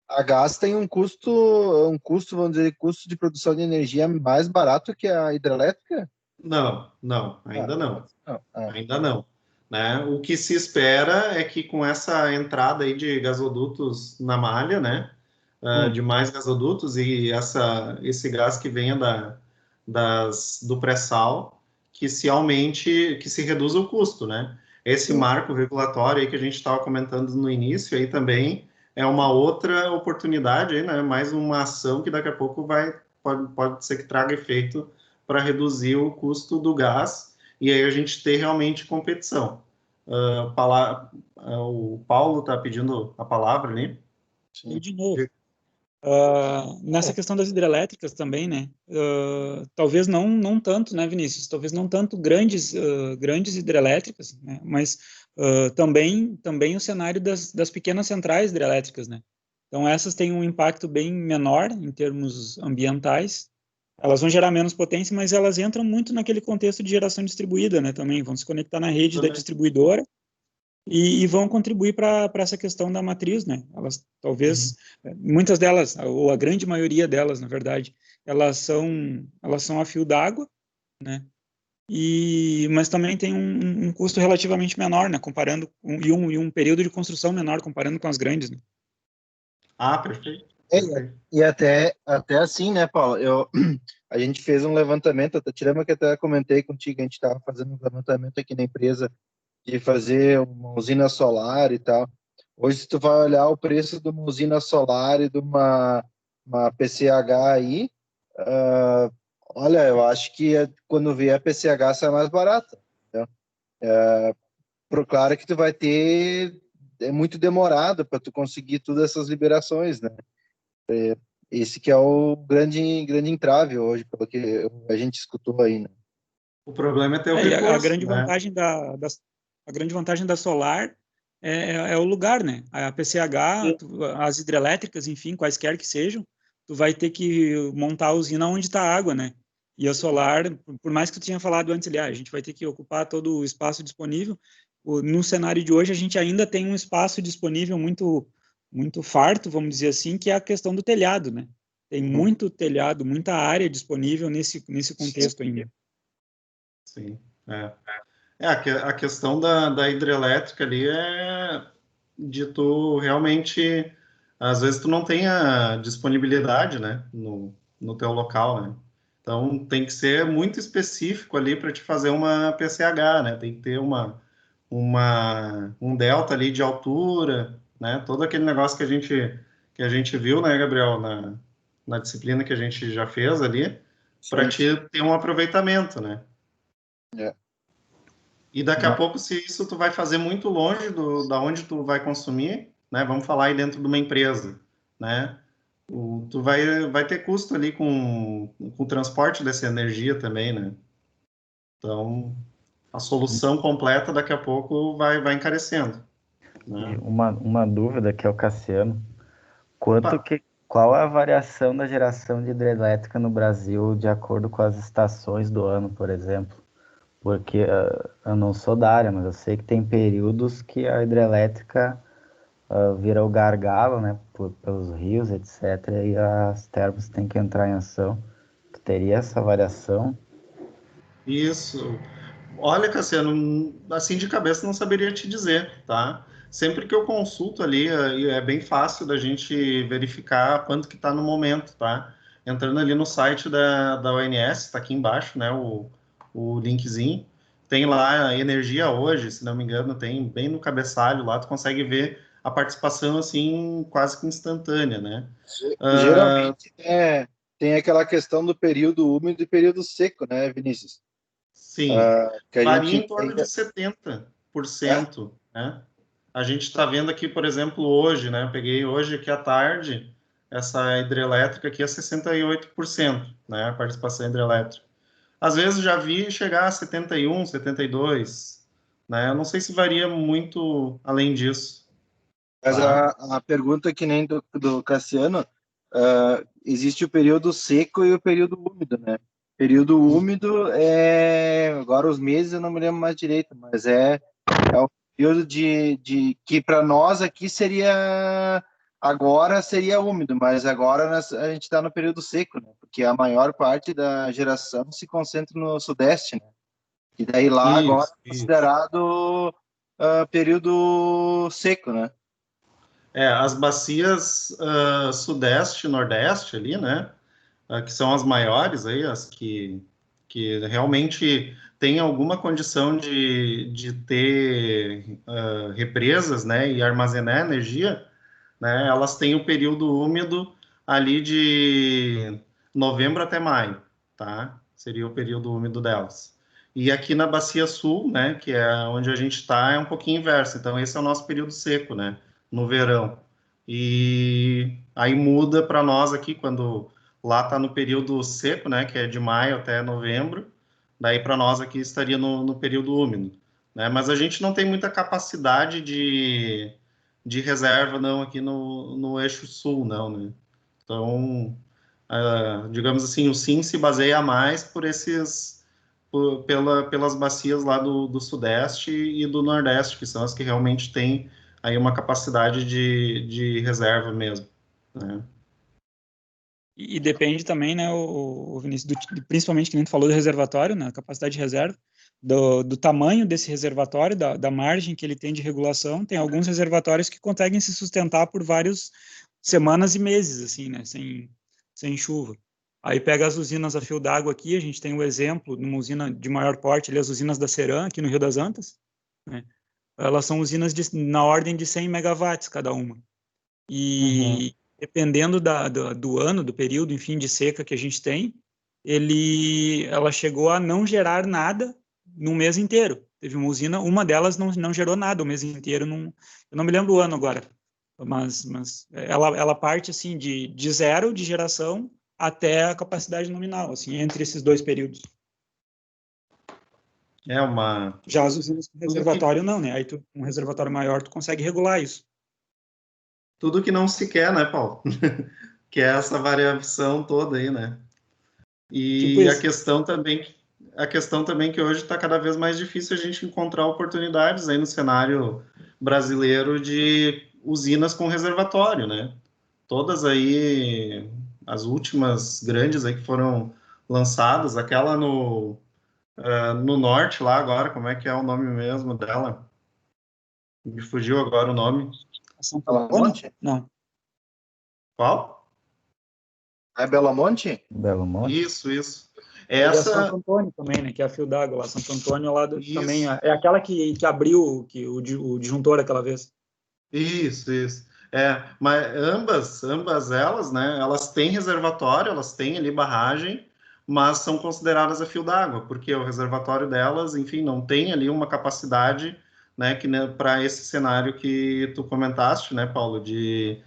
A gás tem um custo, vamos dizer, custo de produção de energia mais barato que a hidrelétrica?
Não, ainda não. Ainda não. Né? O que se espera é que com essa entrada aí de gasodutos na malha, né? De mais gasodutos e esse gás que venha do pré-sal, que se aumente, que se reduza o custo, né? Esse marco regulatório aí que a gente estava comentando no início aí também é uma outra oportunidade, aí, né? Mais uma ação que daqui a pouco pode ser que traga efeito para reduzir o custo do gás e aí a gente ter realmente competição. O Paulo está pedindo a palavra ali.
E de novo, nessa questão das hidrelétricas também, né? Talvez não tanto, né, Vinícius? Talvez não tanto grandes hidrelétricas, né? Mas também o cenário das pequenas centrais hidrelétricas, né? Então essas têm um impacto bem menor em termos ambientais. Elas vão gerar menos potência, mas elas entram muito naquele contexto de geração distribuída, né? Também vão se conectar na rede da distribuidora e vão contribuir para essa questão da matriz, né? Elas talvez muitas delas, ou a grande maioria delas, na verdade, elas são a fio d'água, né? Mas também tem um custo relativamente menor, né? Comparando e um período de construção menor comparando com as grandes, né?
Perfeito.
E até assim, né, Paulo? A gente fez um levantamento, te lembra que até comentei contigo, a gente estava fazendo um levantamento aqui na empresa de fazer uma usina solar e tal. Hoje, se tu vai olhar o preço de uma usina solar e de uma PCH aí, olha, eu acho que quando vier a PCH sai mais barata. Claro que tu vai ter, é muito demorado para tu conseguir todas essas liberações, né? Esse que é o grande entrave hoje, pelo que a gente escutou aí, né?
O problema é ter o recurso,
a grande vantagem a grande vantagem da solar é o lugar, né? A PCH, as hidrelétricas, enfim, quaisquer que sejam, tu vai ter que montar a usina onde está a água, né? E a solar, por mais que tu tinha falado antes ali, a gente vai ter que ocupar todo o espaço disponível. No cenário de hoje, a gente ainda tem um espaço disponível muito farto, vamos dizer assim, que é a questão do telhado, né? Tem muito telhado, muita área disponível nesse contexto ainda.
Sim, A questão da hidrelétrica ali é de tu realmente, às vezes tu não tem a disponibilidade, né, no teu local, né? Então tem que ser muito específico ali para te fazer uma PCH, né? Tem que ter um delta ali de altura, né? Todo aquele negócio que a gente viu, né, Gabriel, na disciplina que a gente já fez ali, para
Sim.
te ter um aproveitamento, né?
É.
E daqui a pouco, se isso tu vai fazer muito longe da onde tu vai consumir, né? Vamos falar aí dentro de uma empresa, né? Tu vai ter custo ali com o transporte dessa energia também, né? Então, a solução completa daqui a pouco vai encarecendo,
E
né?
uma dúvida que é o Cassiano.
Opa,
Qual é a variação da geração de hidrelétrica no Brasil de acordo com as estações do ano, por exemplo? Porque eu não sou da área, mas eu sei que tem períodos que a hidrelétrica vira o gargalo, né, pelos rios, etc., e as termas têm que entrar em ação. Tu teria essa variação?
isso. Olha, Cassiano, assim de cabeça não saberia te dizer, tá? Sempre que eu consulto ali, é bem fácil da gente verificar quanto que está no momento, tá? Entrando ali no site da ONS, está aqui embaixo, né, o linkzinho, tem lá a energia hoje, se não me engano, tem bem no cabeçalho lá, tu consegue ver a participação, assim, quase que instantânea, né?
Geralmente tem aquela questão do período úmido e período seco, né, Vinícius?
Sim,
Que a
varia
gente
em torno
tem.
de
É,
70%, né? A gente está vendo aqui, por exemplo, hoje, né? Eu peguei hoje aqui à tarde, essa hidrelétrica aqui é 68%, né? A participação hidrelétrica. Às vezes já vi chegar a 71, 72, né? Eu não sei se varia muito além disso,
mas
tá?
a pergunta que nem do Cassiano, existe o período seco e o período úmido, né? Período úmido agora os meses eu não me lembro mais direito, mas é o período de que para nós aqui agora seria úmido, mas agora a gente está no período seco, né? Porque a maior parte da geração se concentra no sudeste, né? E daí lá agora
Isso,
é
isso.
considerado período seco, né?
As bacias sudeste e nordeste ali, né? Que são as maiores aí, as que realmente têm alguma condição de ter represas, né, e armazenar energia, né, elas têm o período úmido ali de novembro até maio, tá? Seria o período úmido delas. E aqui na Bacia Sul, né, que é onde a gente está, é um pouquinho inverso. Então, esse é o nosso período seco, né, no verão. E aí muda para nós aqui, quando lá está no período seco, né, que é de maio até novembro, daí para nós aqui estaria no período úmido, né? Mas a gente não tem muita capacidade de reserva, não, aqui no eixo sul, não, né? Então, digamos assim, o sim se baseia mais pelas bacias lá do Sudeste e do Nordeste, que são as que realmente têm aí uma capacidade de reserva mesmo, né?
E depende também, né, o Vinícius, principalmente que nem tu falou do reservatório, né, capacidade de reserva, do tamanho desse reservatório, da margem que ele tem de regulação. Tem alguns reservatórios que conseguem se sustentar por várias semanas e meses, assim, né, sem chuva. Aí pega as usinas a fio d'água aqui, a gente tem o exemplo de uma usina de maior porte, ali, as usinas da Ceram, aqui no Rio das Antas, né, elas são usinas na ordem de 100 megawatts cada uma.
Uhum.
E dependendo do ano, do período, enfim, de seca que a gente tem, ela chegou a não gerar nada no mês inteiro. Teve uma usina, uma delas não gerou nada o mês inteiro, eu não me lembro o ano agora, mas ela parte assim de zero de geração até a capacidade nominal, assim, entre esses dois períodos.
É uma.
Já as usinas com
Tudo que,
reservatório não, né? Aí um reservatório maior tu consegue regular isso.
tudo que não se quer, né, Paulo? Que é essa variação toda aí, né?
Tipo
E a
isso.
questão também que hoje está cada vez mais difícil a gente encontrar oportunidades aí no cenário brasileiro de usinas com reservatório, né? Todas aí, as últimas grandes aí que foram lançadas, aquela no norte lá agora, como é que é o nome mesmo dela? Me fugiu agora o nome.
Santo
Belo
Antônio?
Monte?
Não.
Qual?
É Belo Monte?
Belo Monte.
Isso.
E a Santo
Essa,
Antônio também, né? Que é a Fio d'Água lá. Santo Antônio lá também
isso,
é aquela que abriu o disjuntor aquela vez.
isso. Mas ambas elas, né, elas têm reservatório, elas têm ali barragem, mas são consideradas a fio d'água, porque o reservatório delas, enfim, não tem ali uma capacidade, né, que para esse cenário que tu comentaste, né, Paulo, de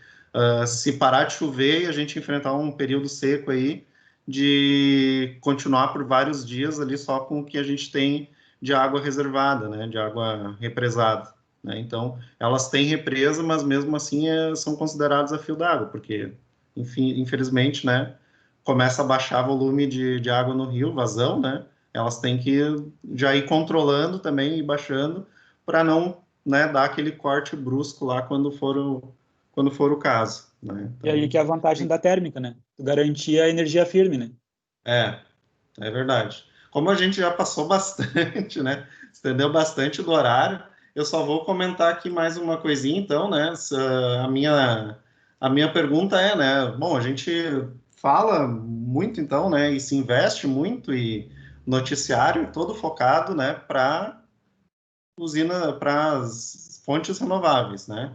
se parar de chover e a gente enfrentar um período seco aí, de continuar por vários dias ali só com o que a gente tem de água reservada, né, de água represada, né? Então, elas têm represa, mas mesmo assim são consideradas a fio d'água, porque, enfim, infelizmente, né, começa a baixar volume de água no rio, vazão, né? Elas têm que já ir controlando também e baixando para não, né, dar aquele corte brusco lá quando for o caso, né?
E aí que é a vantagem da térmica, né? Tu garantia a energia firme, né?
É, é verdade. Como a gente já passou bastante, né? Estendeu bastante do horário, eu só vou comentar aqui mais uma coisinha, então, né? A minha pergunta é, né? Bom, a gente fala muito, então, né? E se investe muito e noticiário todo focado, né? Para as fontes renováveis, né?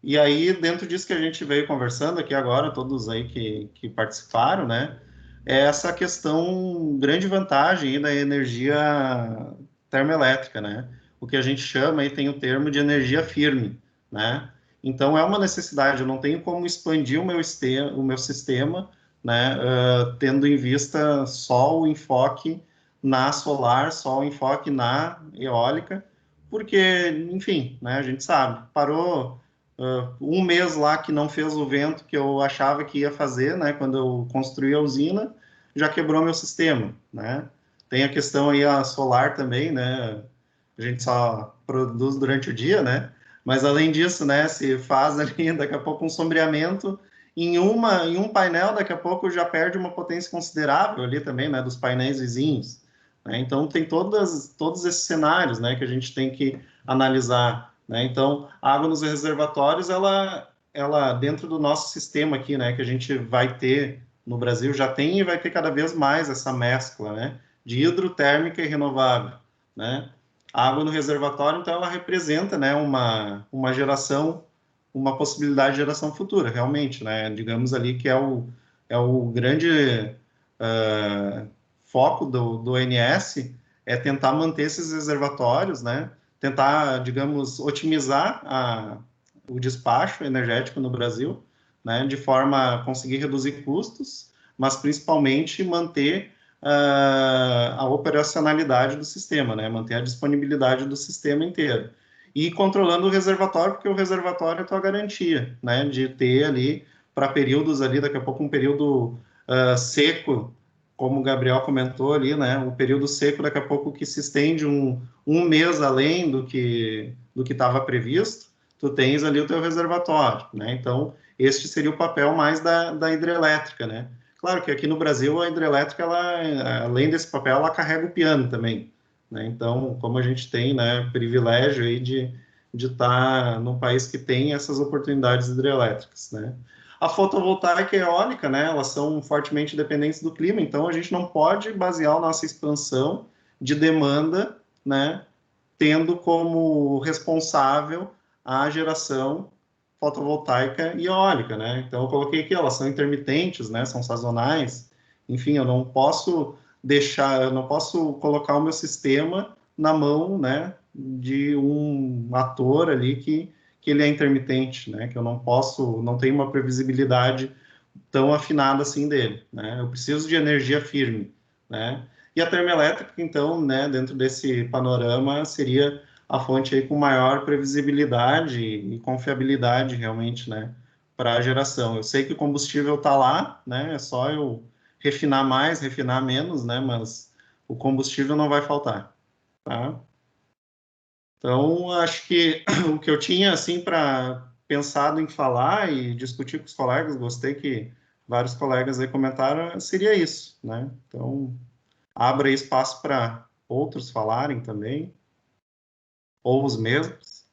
E aí, dentro disso que a gente veio conversando aqui agora, todos aí que participaram, né? É essa questão, grande vantagem aí da energia termoelétrica, né? O que a gente chama aí tem o termo de energia firme, né? Então, é uma necessidade, eu não tenho como expandir o meu sistema, né? Tendo em vista só o enfoque na solar, só o enfoque na eólica, porque, enfim, né? A gente sabe, parou um mês lá que não fez o vento que eu achava que ia fazer, né? Quando eu construí a usina, já quebrou meu sistema, né? Tem a questão aí a solar também, né? A gente só produz durante o dia, né? Mas além disso, né? Se faz ali daqui a pouco um sombreamento em um painel, daqui a pouco já perde uma potência considerável ali também, né? Dos painéis vizinhos, né? Então tem todos esses cenários, né? Que a gente tem que analisar, né? Então a água nos reservatórios, ela dentro do nosso sistema aqui, né? Que a gente vai ter no Brasil, já tem e vai ter cada vez mais essa mescla, né? De hidrotérmica e renovável, né? A água no reservatório, então, ela representa, né, uma geração, uma possibilidade de geração futura, realmente, né? Digamos ali que é o grande foco do ONS, é tentar manter esses reservatórios, né? Tentar, digamos, otimizar o despacho energético no Brasil, né? De forma a conseguir reduzir custos, mas principalmente manter a operacionalidade do sistema, né? Manter a disponibilidade do sistema inteiro. E controlando o reservatório, porque o reservatório é a tua garantia, né? De ter ali, para períodos ali, daqui a pouco um período seco, como o Gabriel comentou ali, né? Um período seco, daqui a pouco que se estende um mês além do que estava previsto, tu tens ali o teu reservatório, né? Então, este seria o papel mais da hidrelétrica, né? Claro que aqui no Brasil a hidrelétrica, ela, além desse papel, ela carrega o piano também, né? Então, como a gente tem, né, privilégio aí de estar num país que tem essas oportunidades hidrelétricas, né? A fotovoltaica e a eólica, né, elas são fortemente dependentes do clima, então a gente não pode basear a nossa expansão de demanda, né, tendo como responsável a geração fotovoltaica e eólica, né? Então eu coloquei aqui, elas são intermitentes, né? São sazonais. Enfim, eu não posso eu não posso colocar o meu sistema na mão, né, de um ator ali que ele é intermitente, né? Que eu não tenho uma previsibilidade tão afinada assim dele, né? Eu preciso de energia firme, né? E a termoelétrica, então, né, dentro desse panorama, seria a fonte aí com maior previsibilidade e confiabilidade, realmente, né, para a geração. Eu sei que o combustível está lá, né? É só eu refinar mais, refinar menos, né? Mas o combustível não vai faltar, tá? Então, acho que o que eu tinha, assim, para pensado em falar e discutir com os colegas, gostei que vários colegas aí comentaram, seria isso, né? Então, abra aí espaço para outros falarem também, ou os mesmos.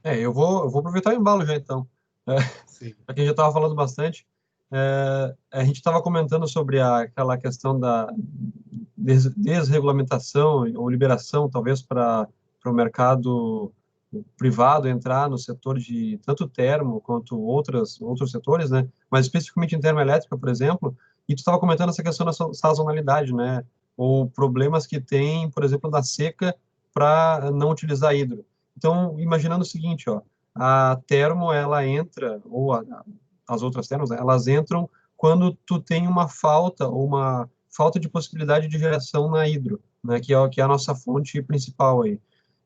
Eu vou aproveitar o embalo já, então.
Sim.
Aqui já estava falando bastante. A gente estava comentando sobre aquela questão da desregulamentação ou liberação, talvez, para o mercado privado entrar no setor de tanto termo quanto outros setores, né? Mas especificamente em termoelétrica, por exemplo, e tu estava comentando essa questão da sazonalidade, né? Ou problemas que tem, por exemplo, da seca para não utilizar hidro. Então, imaginando o seguinte, ó, a termo, ela entra, ou as outras termos, né, elas entram quando tu tem uma falta, ou uma falta de possibilidade de geração na hidro, né, que é a nossa fonte principal aí.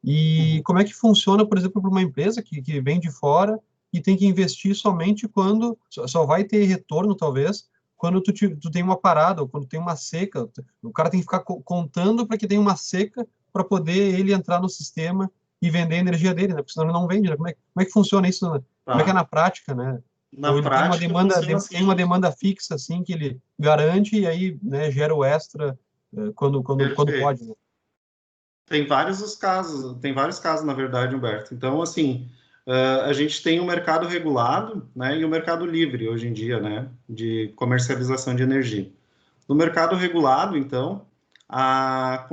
E como é que funciona, por exemplo, para uma empresa que vem de fora e tem que investir somente quando, só vai ter retorno, talvez, quando tu tem uma parada, ou quando tem uma seca, o cara tem que ficar contando para que tenha uma seca para poder ele entrar no sistema e vender a energia dele, né? Porque senão ele não vende, né? Como é que funciona isso, né? Como é que é na prática, né? Ou
Na
ele tem uma
prática,
demanda,
funciona
tem uma
assim.
demanda fixa, assim, que ele garante e aí, né, gera o extra quando
Perfeito.
pode, né?
Tem vários casos, na verdade, Humberto. Então, assim, a gente tem o mercado regulado, né, e o mercado livre hoje em dia, né, de comercialização de energia. No mercado regulado, então, a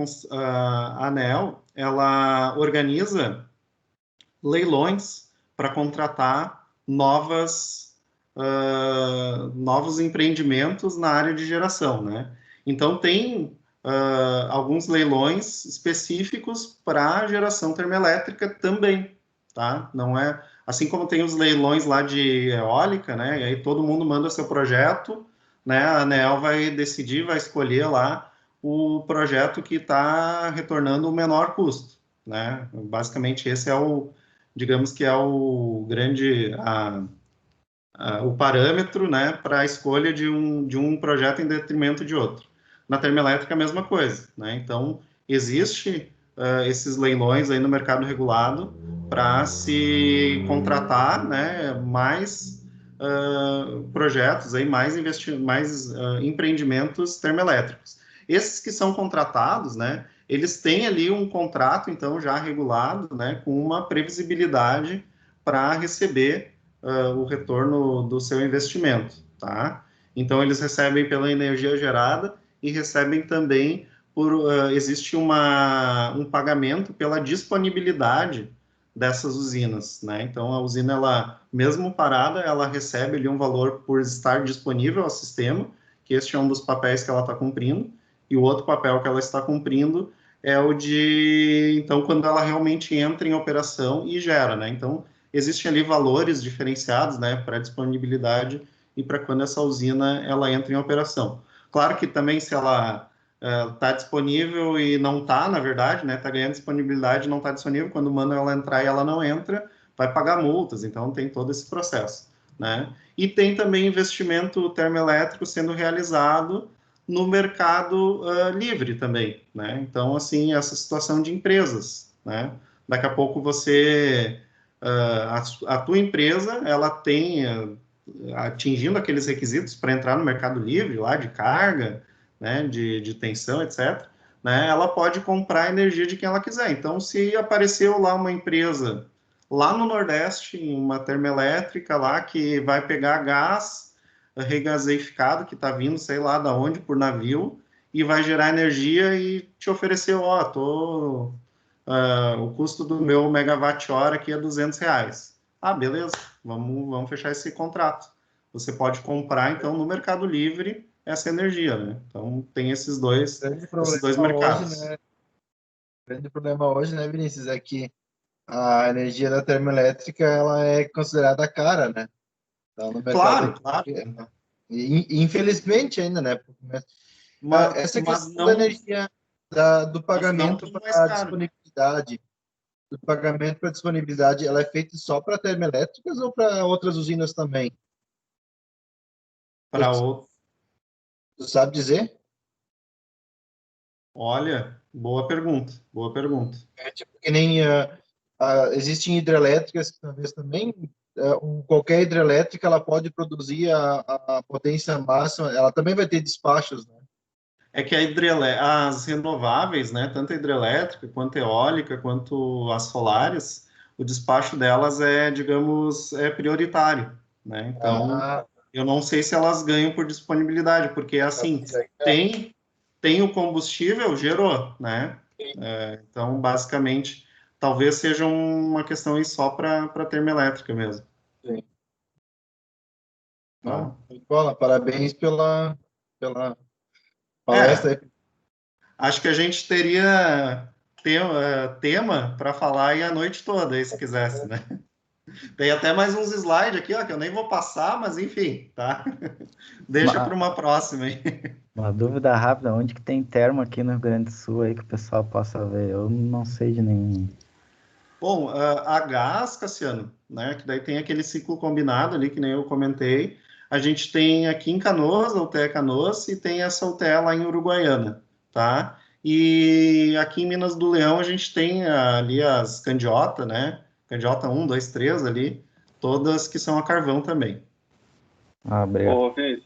ANEEL, ela organiza leilões para contratar novos empreendimentos na área de geração, né? Então, tem alguns leilões específicos para geração termoelétrica também, tá? Não é assim como tem os leilões lá de eólica, né? E aí todo mundo manda seu projeto, né? A ANEEL vai decidir, vai escolher lá o projeto que está retornando o menor custo, né? Basicamente esse é digamos que é o grande o parâmetro, né, para a escolha de um projeto em detrimento de outro. Na termoelétrica, a mesma coisa, né? Então, existe esses leilões aí no mercado regulado para se contratar, né, mais projetos, aí, mais empreendimentos termoelétricos. Esses que são contratados, né, eles têm ali um contrato, então, já regulado, né, com uma previsibilidade para receber o retorno do seu investimento, tá? Então, eles recebem pela energia gerada e recebem também existe um pagamento pela disponibilidade dessas usinas, né? Então, a usina, ela, mesmo parada, ela recebe ali um valor por estar disponível ao sistema, que este é um dos papéis que ela está cumprindo, e o outro papel que ela está cumprindo é o de, então, quando ela realmente entra em operação e gera, né? Então, existem ali valores diferenciados, né, para disponibilidade e para quando essa usina ela entra em operação. Claro que também se ela está disponível e não está, na verdade, né, está ganhando disponibilidade, não está disponível, quando manda ela entrar e ela não entra, vai pagar multas, então tem todo esse processo, né? E tem também investimento termoelétrico sendo realizado no mercado livre também, né? Então, assim, essa situação de empresas, né? Daqui a pouco você a tua empresa, ela tem, atingindo aqueles requisitos para entrar no mercado livre, lá de carga, né, de tensão, etc., né, ela pode comprar a energia de quem ela quiser. Então, se apareceu lá uma empresa, lá no Nordeste, uma termoelétrica lá, que vai pegar gás regaseificado, que está vindo, sei lá, da onde, por navio, e vai gerar energia e te oferecer, o custo do meu megawatt-hora aqui é R$ 200. Ah, beleza, vamos fechar esse contrato. Você pode comprar, então, no Mercado Livre, essa energia, né? Então, tem esses dois mercados.
Hoje, né? O grande problema hoje, né, Vinícius, é que a energia da termoelétrica, ela é considerada cara, né? Então, no mercado...
Claro.
E, infelizmente ainda, né? Essa
Mas
questão da energia, do
não
pagamento
tudo mais
para
caro.
disponibilidade, ela é feita só para termoelétricas ou para outras usinas também?
Para outro.
Tu sabe dizer?
Olha, boa pergunta.
É tipo que nem existem hidrelétricas que talvez também qualquer hidrelétrica ela pode produzir a potência máxima, ela também vai ter despachos, né?
É que as renováveis, né, tanto a hidrelétrica quanto a eólica, quanto as solares, o despacho delas é, digamos, é prioritário, né? Então,
Ah,
eu não sei se elas ganham por disponibilidade, porque assim,
isso aí,
tem o combustível, gerou, né? Então, basicamente, talvez seja uma questão aí só para termoelétrica mesmo,
sim.
tá?
Não, muito bom. Parabéns pela
É,
palestra aí.
acho que a gente teria tema para falar aí a noite toda, aí, se quisesse, né? Tem até mais uns slides aqui, ó, que eu nem vou passar, mas enfim, tá? Deixa para
Uma,
uma próxima aí.
uma dúvida rápida, onde que tem termo aqui no Rio Grande do Sul aí que o pessoal possa ver? Eu não sei de nenhum.
Bom, a gás, Cassiano, né? Que daí tem aquele ciclo combinado ali, que nem eu comentei. A gente tem aqui em Canoas, a UTE Canoas, e tem essa UTE lá em Uruguaiana, tá? E aqui em Minas do Leão a gente tem ali as Candiota, né? Candiota 1, 2, 3 ali, todas que são a carvão também.
Ah, obrigado.
Ô, Vinícius,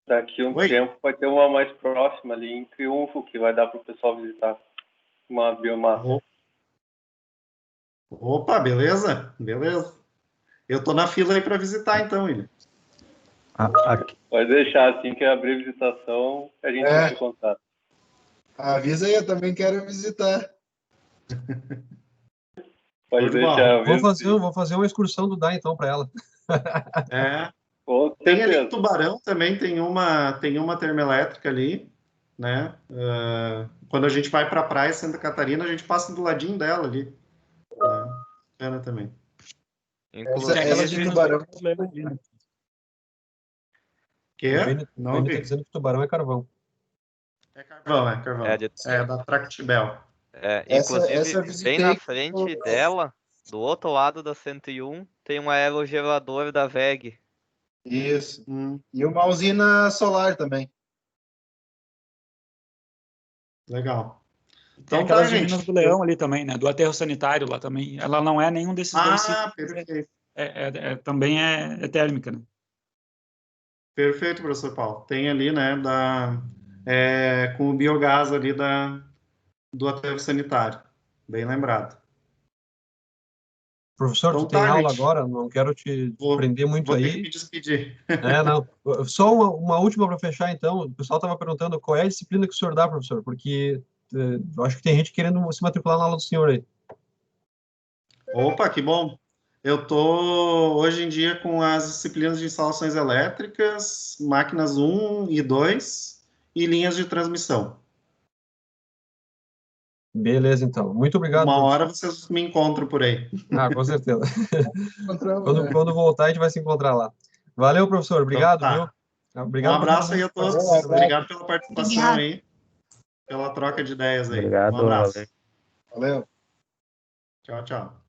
daqui a um
Oi?
tempo vai ter uma mais próxima ali em Triunfo, que vai dar para o pessoal visitar. Uma biomassa.
Opa, beleza? Beleza. Eu tô na fila aí para visitar então, William.
Aqui,
Pode deixar, assim que abrir a visitação, a gente entra em contato.
Avisa aí, eu também quero visitar.
Pode
Show de bola.
deixar, eu aviso sim.
Vou fazer uma excursão do DAI, então, para ela.
Com
Tem ali em
certeza.
Tubarão também, tem uma termoelétrica ali, né? Quando a gente vai para a praia Santa Catarina, a gente passa do ladinho dela ali. Né? Bacana também.
Essa
Aquelas
de
de Minas
Tubarão.
do Leão ali, né?
Que
O
é?
Vini,
Não
tá
vi.
dizendo que tubarão é carvão.
É carvão, é carvão. É da Tractibel.
Essa
Inclusive,
eu
bem na
visitei.
frente dela, do outro lado da 101, tem um aerogerador da WEG.
Isso.
Hum,
E uma usina solar também.
legal.
Tem
Então tá,
aquelas de Minas
gente.
do Leão ali também, né? Do aterro sanitário lá também. Ela não é nenhum desses dois ciclos.
Perfeito.
Também é térmica, né?
Perfeito, professor Paulo. Tem ali, né, com o biogás ali do aterro sanitário. Bem lembrado.
Professor, tu
Então
tem
tá,
aula
gente.
agora, não quero te prender muito
Vou ter que
aí.
me despedir.
Não. Só uma última para fechar, então. O pessoal estava perguntando qual é a disciplina que o senhor dá, professor, porque eu acho que tem gente querendo se matricular na aula do senhor aí.
Opa, que bom. Eu estou hoje em dia com as disciplinas de instalações elétricas, máquinas 1 e 2 e linhas de transmissão.
Beleza, então. Muito obrigado,
Uma hora
professor.
vocês me encontram por aí.
Ah, com certeza.
Encontramos, né?
Quando voltar, a gente vai se encontrar lá. Valeu, professor.
Então
Obrigado, viu?
tá. Um
Obrigado para todo
abraço aí
mundo
a
que participou.
Um
todos.
abraço.
Obrigado pela participação aí, pela troca de ideias aí. Um
obrigado,
abraço.
Valeu.
Tchau, tchau.